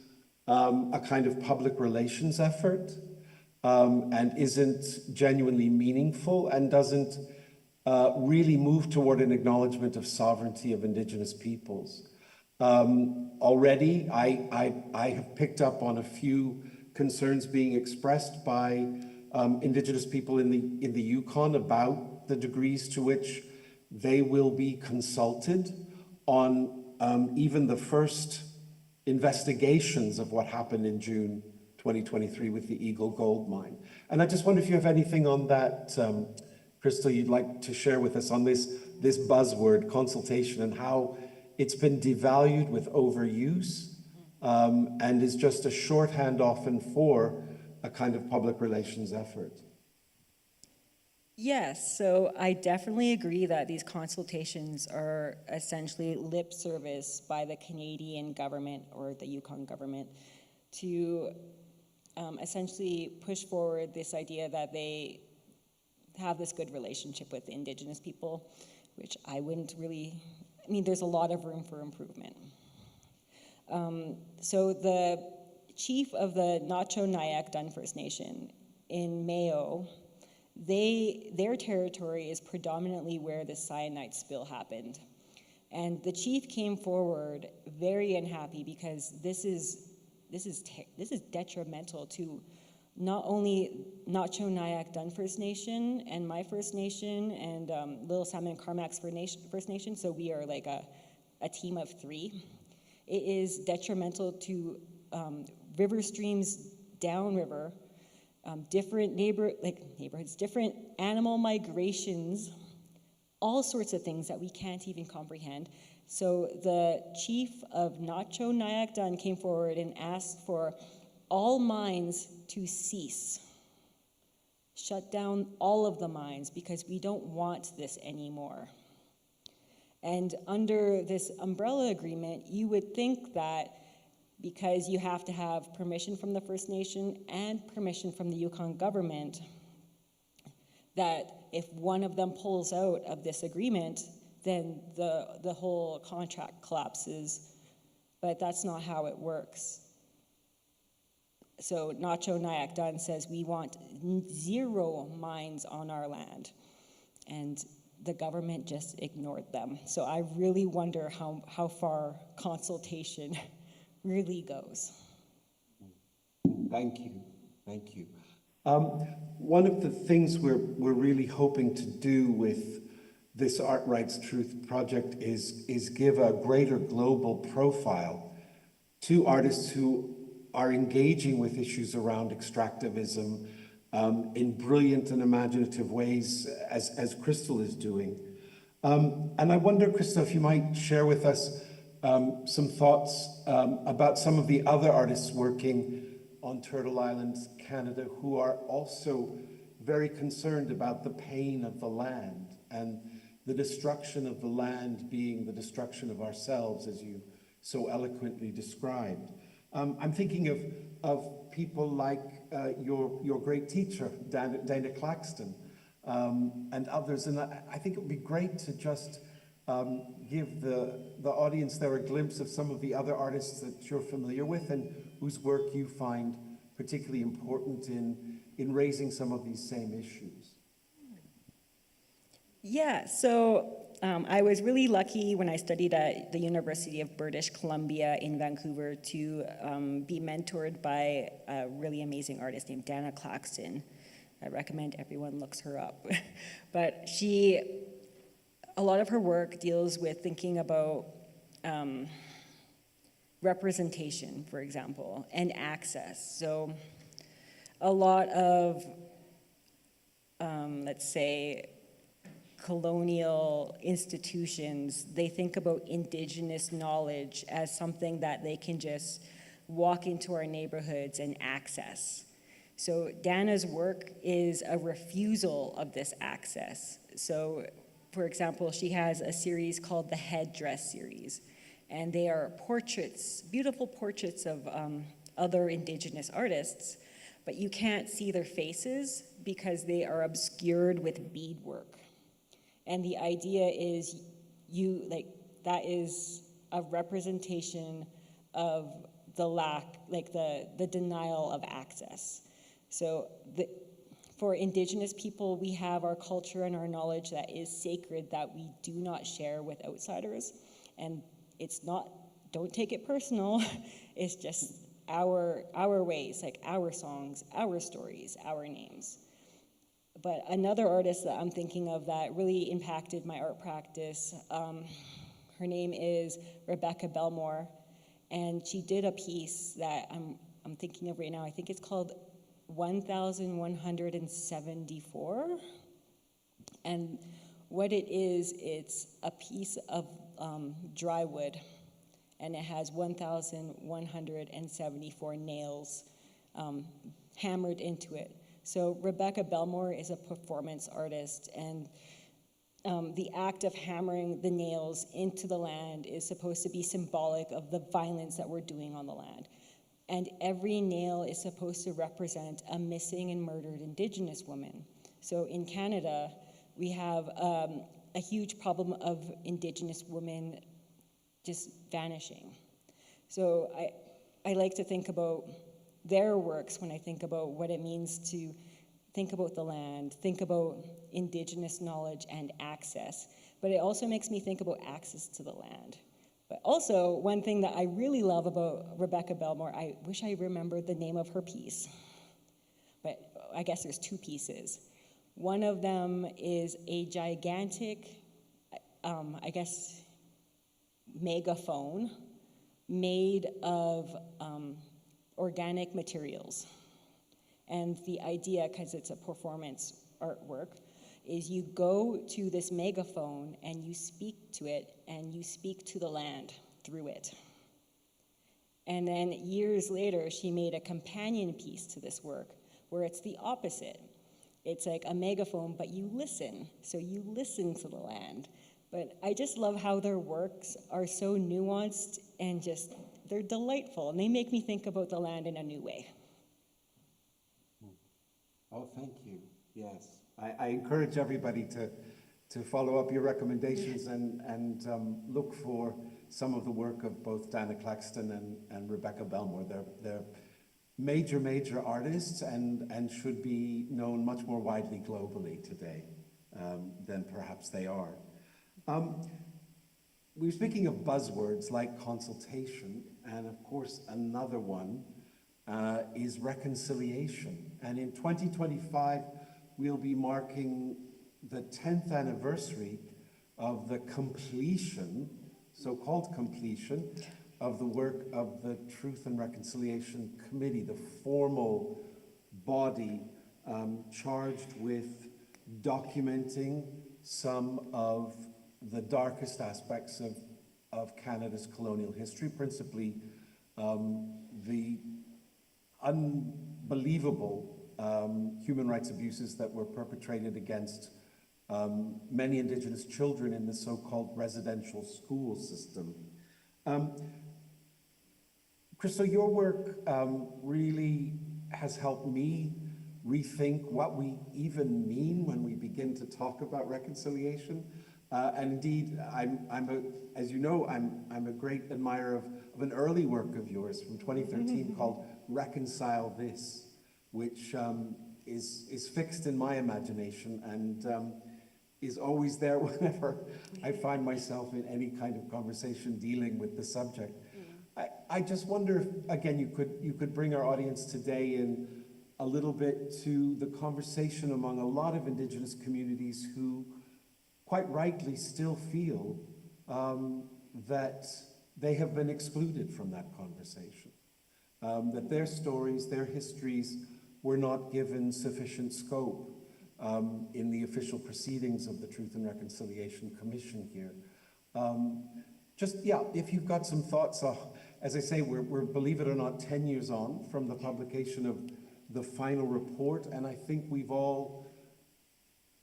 a kind of public relations effort and isn't genuinely meaningful and doesn't really move toward an acknowledgement of sovereignty of Indigenous peoples. Already, I have picked up on a few concerns being expressed by Indigenous people in the Yukon about the degrees to which they will be consulted on even the first investigations of what happened in June 2023 with the Eagle Gold Mine. And I just wonder if you have anything on that, Crystal, you'd like to share with us on this buzzword, consultation, and how it's been devalued with overuse and is just a shorthand often for a kind of public relations effort. Yes, so I definitely agree that these consultations are essentially lip service by the Canadian government or the Yukon government to essentially push forward this idea that they have this good relationship with the Indigenous people, which I wouldn't really, I mean, there's a lot of room for improvement. So the chief of the Nacho-Nyack Dun First Nation in Mayo, their territory is predominantly where the cyanide spill happened. And the chief came forward very unhappy because this is detrimental to not only Nacho-Nyack Dun First Nation and my First Nation and Little Salmon Carmacks First Nation, so we are like a team of 3. It is detrimental to river streams downriver, different neighborhoods, different animal migrations, all sorts of things that we can't even comprehend. So the chief of Nacho-Nyack Dun came forward and asked for all mines to cease. Shut down all of the mines because we don't want this anymore. And under this umbrella agreement, you would think that because you have to have permission from the First Nation and permission from the Yukon government, that if one of them pulls out of this agreement, then the whole contract collapses. But that's not how it works. So Nacho-Nyack Dun says we want 0 mines on our land. And the government just ignored them. So I really wonder how far consultation really goes. Thank you. One of the things we're really hoping to do with this Art Rights Truth project is give a greater global profile to artists who are engaging with issues around extractivism in brilliant and imaginative ways, as Crystal is doing. And I wonder, Crystal, if you might share with us some thoughts about some of the other artists working on Turtle Island, Canada, who are also very concerned about the pain of the land and the destruction of the land being the destruction of ourselves, as you so eloquently described. I'm thinking of people like your great teacher, Dana Claxton, and others. And I think it would be great to just give the audience there a glimpse of some of the other artists that you're familiar with and whose work you find particularly important in raising some of these same issues. Yeah, so I was really lucky when I studied at the University of British Columbia in Vancouver to be mentored by a really amazing artist named Dana Claxton. I recommend everyone looks her up. But a lot of her work deals with thinking about representation, for example, and access. So a lot of, let's say, colonial institutions, they think about indigenous knowledge as something that they can just walk into our neighborhoods and access. So Dana's work is a refusal of this access. So, for example, she has a series called the Headdress series, and they are portraits, beautiful portraits of other indigenous artists, but you can't see their faces because they are obscured with beadwork. And the idea is that is a representation of the lack, the denial of access. So for Indigenous people, we have our culture and our knowledge that is sacred that we do not share with outsiders. And it's not, don't take it personal, it's just our ways, like our songs, our stories, our names. But another artist that I'm thinking of that really impacted my art practice, her name is Rebecca Belmore, and she did a piece that I'm thinking of right now. I think it's called 1174. And what it is, it's a piece of dry wood, and it has 1,174 nails hammered into it. So Rebecca Belmore is a performance artist, and the act of hammering the nails into the land is supposed to be symbolic of the violence that we're doing on the land. And every nail is supposed to represent a missing and murdered Indigenous woman. So in Canada, we have a huge problem of Indigenous women just vanishing. So I like to think about their works when I think about what it means to think about the land, think about Indigenous knowledge and access. But it also makes me think about access to the land. But also, one thing that I really love about Rebecca Belmore, I wish I remembered the name of her piece, but I guess there's two pieces. One of them is a gigantic, megaphone made of organic materials. And the idea, because it's a performance artwork, is you go to this megaphone and you speak to it and you speak to the land through it. And then years later, she made a companion piece to this work where it's the opposite. It's like a megaphone, but you listen. So you listen to the land. But I just love how their works are so nuanced and just, they're delightful. And they make me think about the land in a new way. Oh, thank you. Yes. I encourage everybody to follow up your recommendations and look for some of the work of both Dana Claxton and Rebecca Belmore. They're major artists and should be known much more widely globally today than perhaps they are. We were speaking of buzzwords like consultation, and of course another one is reconciliation. And in 2025, we'll be marking the 10th anniversary of the completion, so-called completion, of the work of the Truth and Reconciliation Committee, the formal body charged with documenting some of the darkest aspects of Canada's colonial history, principally the unbelievable human rights abuses that were perpetrated against many Indigenous children in the so-called residential school system. Crystal, your work really has helped me rethink what we even mean when we begin to talk about reconciliation. And indeed, as you know, I'm a great admirer of an early work of yours from 2013 called Reconcile This, which is fixed in my imagination and is always there whenever I find myself in any kind of conversation dealing with the subject. I just wonder if, again, you could bring our audience today in a little bit to the conversation among a lot of Indigenous communities who quite rightly still feel that they have been excluded from that conversation, that their stories, their histories were not given sufficient scope, in the official proceedings of the Truth and Reconciliation Commission here. If you've got some thoughts, as I say, we're, believe it or not, 10 years on from the publication of the final report, and I think we've all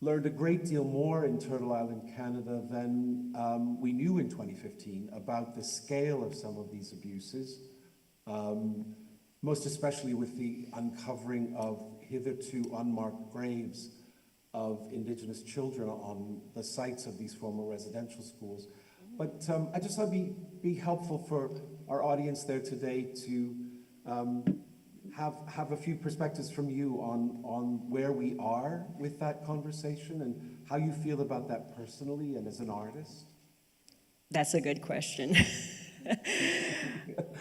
learned a great deal more in Turtle Island, Canada than we knew in 2015 about the scale of some of these abuses, most especially with the uncovering of hitherto unmarked graves of Indigenous children on the sites of these former residential schools. But I just thought it'd be helpful for our audience there today to have a few perspectives from you on where we are with that conversation and how you feel about that personally and as an artist. That's a good question.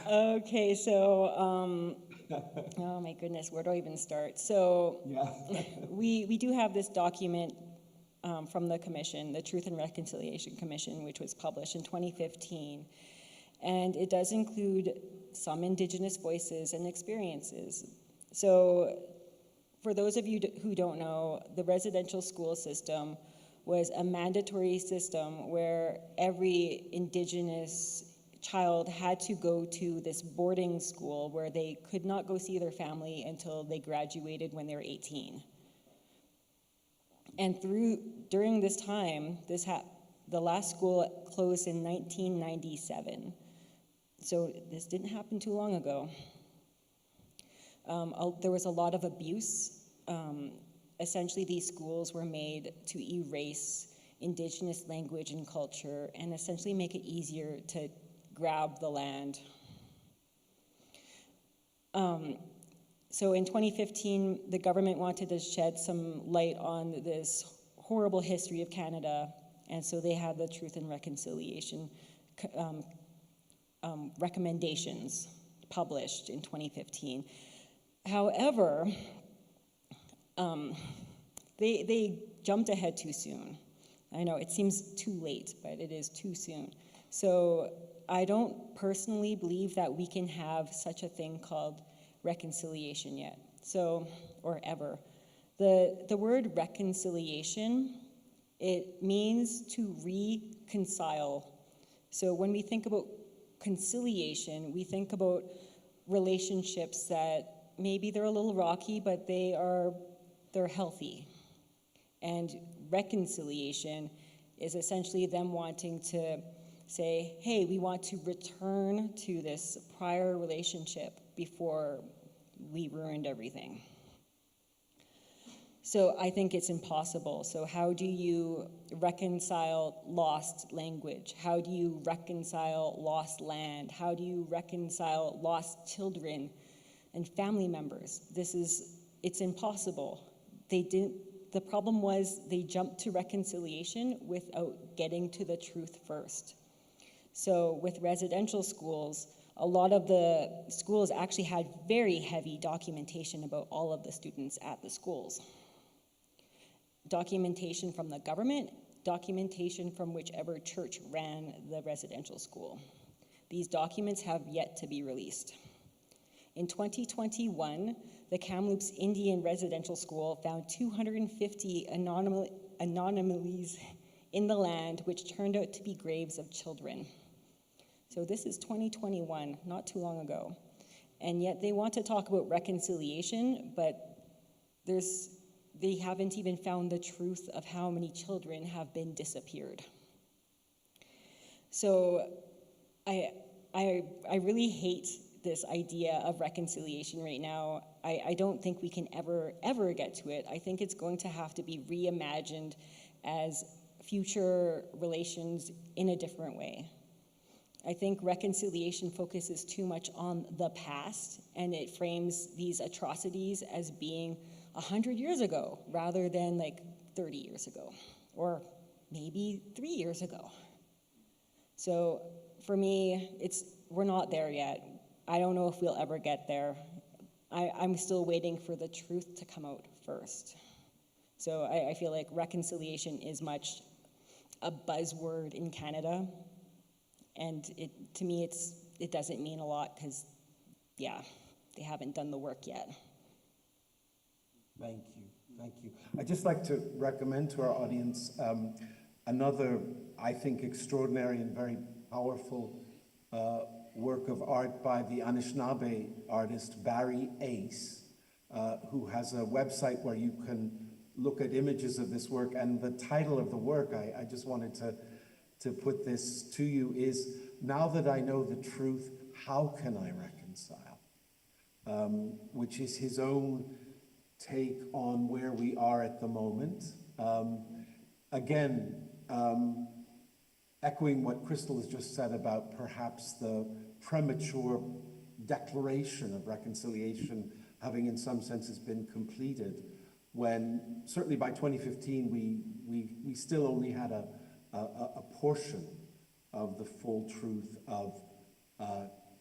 Okay, so, oh my goodness, where do I even start? So, we do have this document from the commission, the Truth and Reconciliation Commission, which was published in 2015. And it does include some Indigenous voices and experiences. So for those of you who don't know, the residential school system was a mandatory system where every Indigenous child had to go to this boarding school where they could not go see their family until they graduated when they were 18. And during this time, the last school closed in 1997. So this didn't happen too long ago. There was a lot of abuse. Essentially, these schools were made to erase Indigenous language and culture and essentially make it easier to grab the land. So in 2015, the government wanted to shed some light on this horrible history of Canada, and so they had the Truth and Reconciliation recommendations published in 2015. However, they jumped ahead too soon. I know it seems too late, but it is too soon. So I don't personally believe that we can have such a thing called reconciliation yet, or ever. The word reconciliation, it means to reconcile. So when we think about conciliation, we think about relationships that maybe they're a little rocky, but they're healthy. And reconciliation is essentially them wanting to say, hey, we want to return to this prior relationship before we ruined everything. So I think it's impossible. So how do you reconcile lost language? How do you reconcile lost land? How do you reconcile lost children and family members? It's impossible. The problem was they jumped to reconciliation without getting to the truth first. So with residential schools, a lot of the schools actually had very heavy documentation about all of the students at the schools. Documentation from the government, documentation from whichever church ran the residential school. These documents have yet to be released. In 2021, the Kamloops Indian Residential School found 250 anomalies in the land which turned out to be graves of children. So this is 2021, not too long ago. And yet they want to talk about reconciliation, but they haven't even found the truth of how many children have been disappeared. So I really hate this idea of reconciliation right now. I don't think we can ever get to it. I think it's going to have to be reimagined as future relations in a different way. I think reconciliation focuses too much on the past, and it frames these atrocities as being 100 years ago rather than like 30 years ago, or maybe 3 years ago. So for me, we're not there yet. I don't know if we'll ever get there. I'm still waiting for the truth to come out first. So I feel like reconciliation is much a buzzword in Canada, and to me it doesn't mean a lot because, yeah, they haven't done the work yet. Thank you. thank you. I'd just like to recommend to our audience another, I think, extraordinary and very powerful work of art by the Anishinaabe artist Barry Ace, who has a website where you can look at images of this work. And the title of the work, I just wanted to put this to you, is Now That I Know the Truth, How Can I Reconcile? Which is his own take on where we are at the moment. Again, echoing what Crystal has just said about perhaps the premature declaration of reconciliation having in some senses been completed, when certainly by 2015 we still only had a portion of the full truth of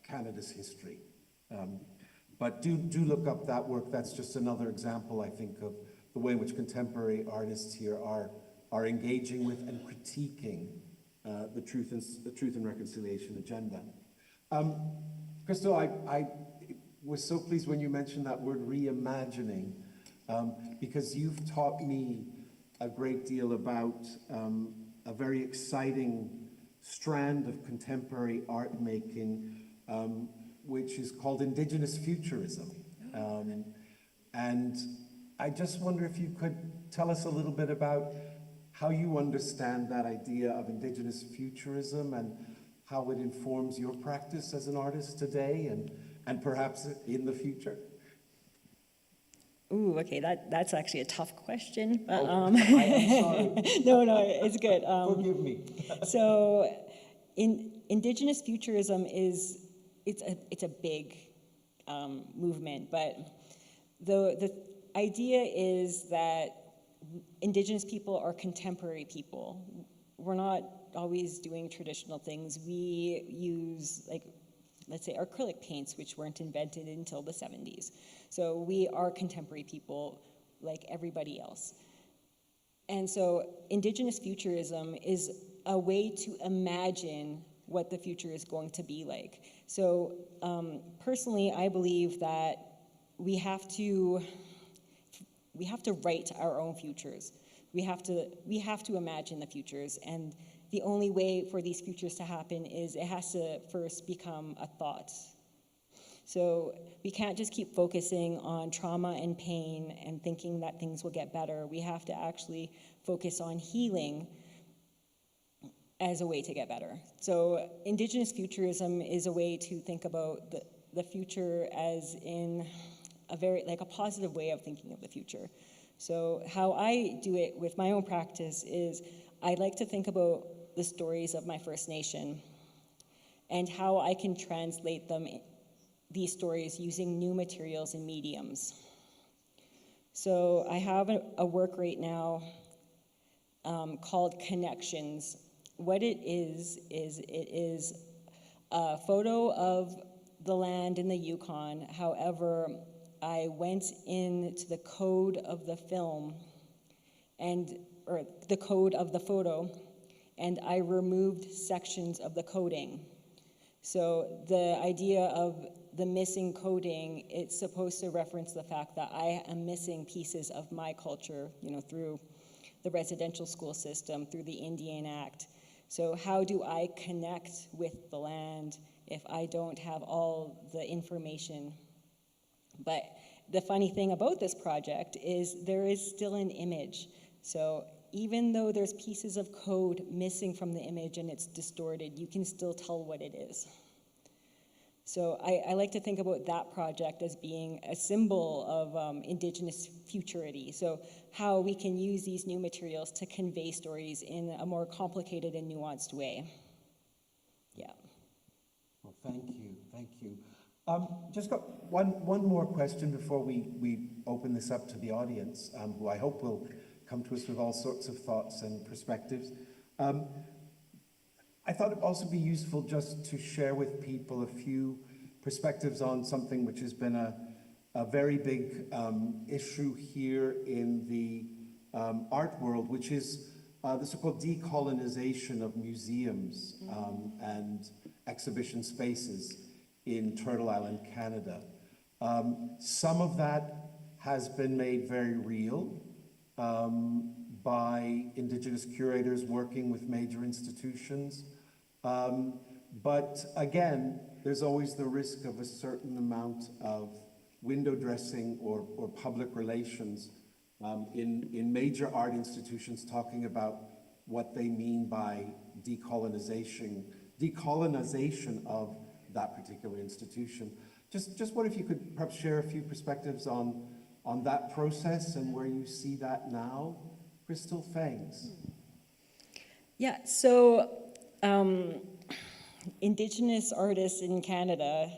Canada's history. But do look up that work. That's just another example, I think, of the way in which contemporary artists here are engaging with and critiquing the truth and reconciliation agenda. Crystal, I was so pleased when you mentioned that word reimagining, because you've taught me a great deal about a very exciting strand of contemporary art making, which is called Indigenous Futurism. And I just wonder if you could tell us a little bit about how you understand that idea of Indigenous Futurism and how it informs your practice as an artist today and perhaps in the future. Ooh, okay, that's actually a tough question. But, I'm sorry. No, it's good. Forgive me. So, Indigenous Futurism it's a big movement, but the idea is that Indigenous people are contemporary people. We're not always doing traditional things. We use, like, let's say, acrylic paints, which weren't invented until the 70s. So we are contemporary people like everybody else. And so Indigenous Futurism is a way to imagine what the future is going to be like. So personally, I believe that we have to write our own futures. We have to imagine the futures, and the only way for these futures to happen is it has to first become a thought. So we can't just keep focusing on trauma and pain and thinking that things will get better. We have to actually focus on healing as a way to get better. So Indigenous Futurism is a way to think about the future as in a very, like, a positive way of thinking of the future. So how I do it with my own practice is I like to think about the stories of my First Nation and how I can translate these stories using new materials and mediums. So I have a work right now called Connections. What it is a photo of the land in the Yukon. However, I went into the code of the film or the code of the photo, and I removed sections of the coding. So the idea of the missing coding, it's supposed to reference the fact that I am missing pieces of my culture, through the residential school system, through the Indian Act. So how do I connect with the land if I don't have all the information? But the funny thing about this project is there is still an image. So even though there's pieces of code missing from the image and it's distorted, you can still tell what it is. So I like to think about that project as being a symbol of Indigenous futurity. So how we can use these new materials to convey stories in a more complicated and nuanced way. Yeah. Well, thank you. Just got one more question before we open this up to the audience, who I hope will come to us with all sorts of thoughts and perspectives. I thought it'd also be useful just to share with people a few perspectives on something which has been a very big issue here in the art world, which is the so-called decolonization of museums and exhibition spaces in Turtle Island, Canada. Some of that has been made very real by Indigenous curators working with major institutions. But again, there's always the risk of a certain amount of window dressing or public relations in major art institutions talking about what they mean by decolonization of that particular institution. Just what if you could perhaps share a few perspectives on that process and where you see that now? Crystal, thanks. Yeah, so Indigenous artists in Canada,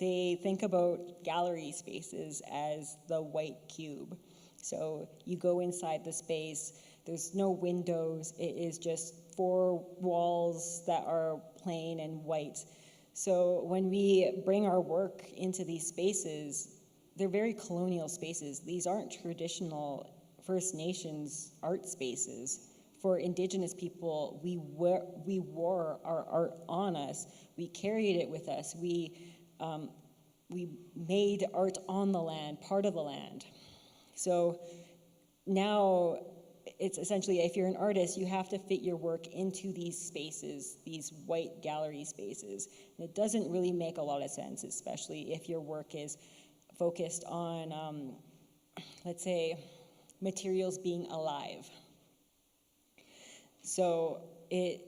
they think about gallery spaces as the white cube. So you go inside the space, there's no windows, it is just 4 walls that are plain and white. So when we bring our work into these spaces, they're very colonial spaces. These aren't traditional First Nations art spaces. For Indigenous people, we wore our art on us. We carried it with us. We made art on the land, part of the land. So now it's essentially, if you're an artist, you have to fit your work into these spaces, these white gallery spaces. And it doesn't really make a lot of sense, especially if your work is focused on, let's say, materials being alive. So it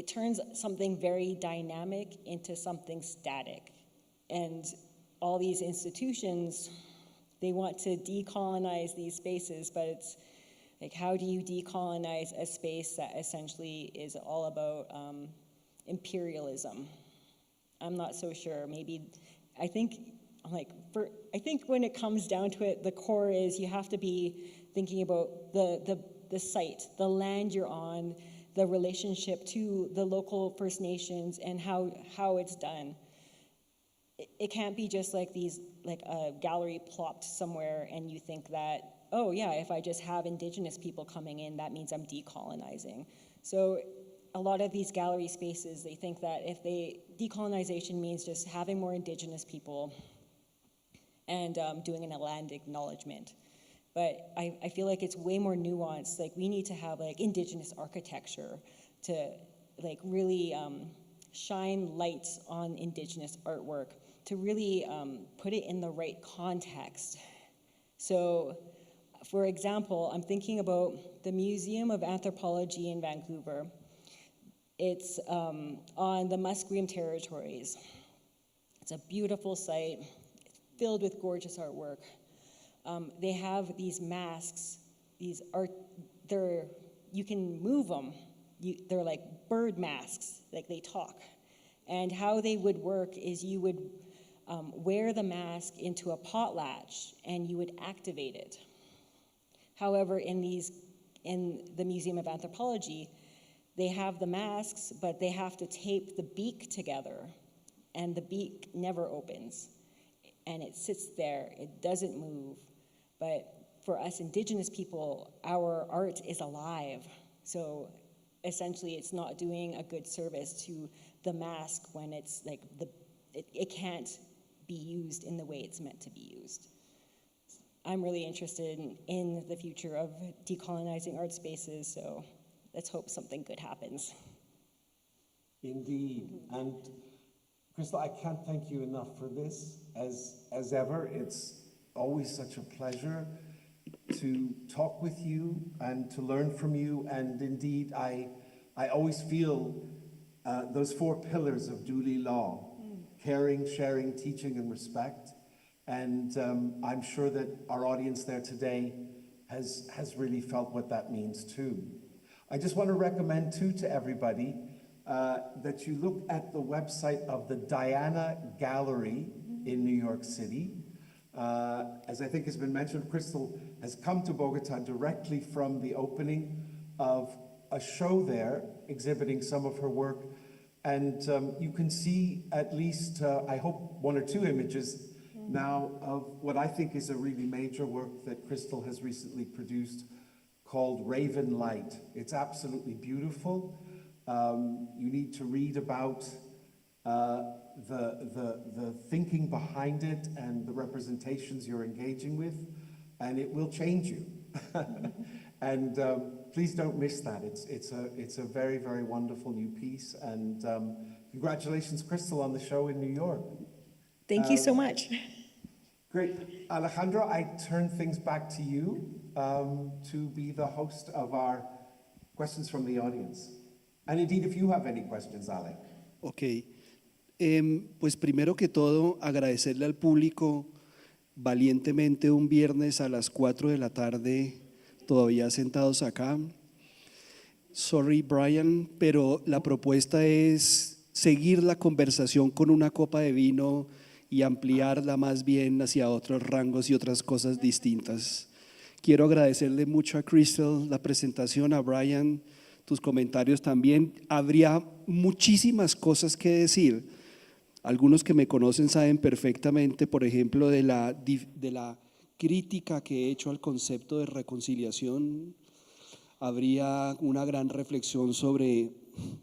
turns something very dynamic into something static. And all these institutions, they want to decolonize these spaces, but it's like, how do you decolonize a space that essentially is all about imperialism? I'm not so sure. Maybe, I think when it comes down to it, the core is you have to be thinking about the site, the land you're on, the relationship to the local First Nations, and how it's done. It can't be just like a gallery plopped somewhere and you think that, oh yeah, if I just have Indigenous people coming in, that means I'm decolonizing. So a lot of these gallery spaces, they think that decolonization means just having more Indigenous people and doing a land acknowledgement. But I feel like it's way more nuanced. Like, we need to have like Indigenous architecture to like really shine light on Indigenous artwork, to really put it in the right context. So, for example, I'm thinking about the Museum of Anthropology in Vancouver. It's on the Musqueam territories. It's a beautiful site, filled with gorgeous artwork. They have these masks, you can move them. They're like bird masks, like they talk. And how they would work is you would wear the mask into a potlatch and you would activate it. However, in the Museum of Anthropology, they have the masks, but they have to tape the beak together, and the beak never opens. And it sits there, it doesn't move. But for us Indigenous people, our art is alive. So essentially it's not doing a good service to the mask when it's like it can't be used in the way it's meant to be used. I'm really interested in the future of decolonizing art spaces, so let's hope something good happens. Indeed. And Crystal, I can't thank you enough for this. As ever, it's always such a pleasure to talk with you and to learn from you. And indeed, I always feel those 4 pillars of Dooley Law: caring, sharing, teaching, and respect. And I'm sure that our audience there today has really felt what that means too. I just want to recommend too to everybody that you look at the website of the Diana Gallery in New York City. As I think has been mentioned, Crystal has come to Bogota directly from the opening of a show there exhibiting some of her work. And you can see at least, I hope, 1 or 2 images now of what I think is a really major work that Crystal has recently produced called Raven Light. It's absolutely beautiful. You need to read about the thinking behind it and the representations you're engaging with, and it will change you. And please don't miss that. It's a very, very wonderful new piece. And congratulations, Crystal, on the show in New York. Thank you so much. Great. Alejandro, I turn things back to you to be the host of our questions from the audience. And indeed, if you have any questions, Ale. Ok. Pues primero que todo, agradecerle al público valientemente un viernes a las 4 de la tarde, todavía sentados acá. Sorry, Brian, pero la propuesta es seguir la conversación con una copa de vino y ampliarla más bien hacia otros rangos y otras cosas distintas. Quiero agradecerle mucho a Crystal la presentación, a Brian, tus comentarios también. Habría muchísimas cosas que decir. Algunos que me conocen saben perfectamente, por ejemplo, de la crítica que he hecho al concepto de reconciliación. Habría una gran reflexión sobre,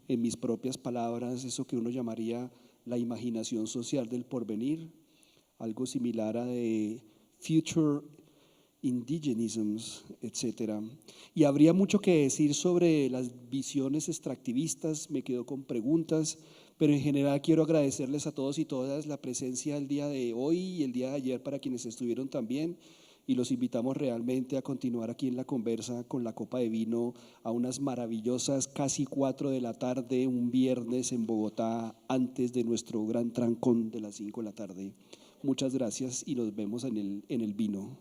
en mis propias palabras, eso que uno llamaría la imaginación social del porvenir, algo similar a de future indigenisms, etc. Y habría mucho que decir sobre las visiones extractivistas. Me quedo con preguntas, pero en general quiero agradecerles a todos y todas la presencia el día de hoy y el día de ayer para quienes estuvieron también, y los invitamos realmente a continuar aquí en la conversa con la copa de vino a unas maravillosas casi 4 de la tarde, un viernes en Bogotá, antes de nuestro gran trancón de las 5 de la tarde. Muchas gracias y nos vemos en el vino.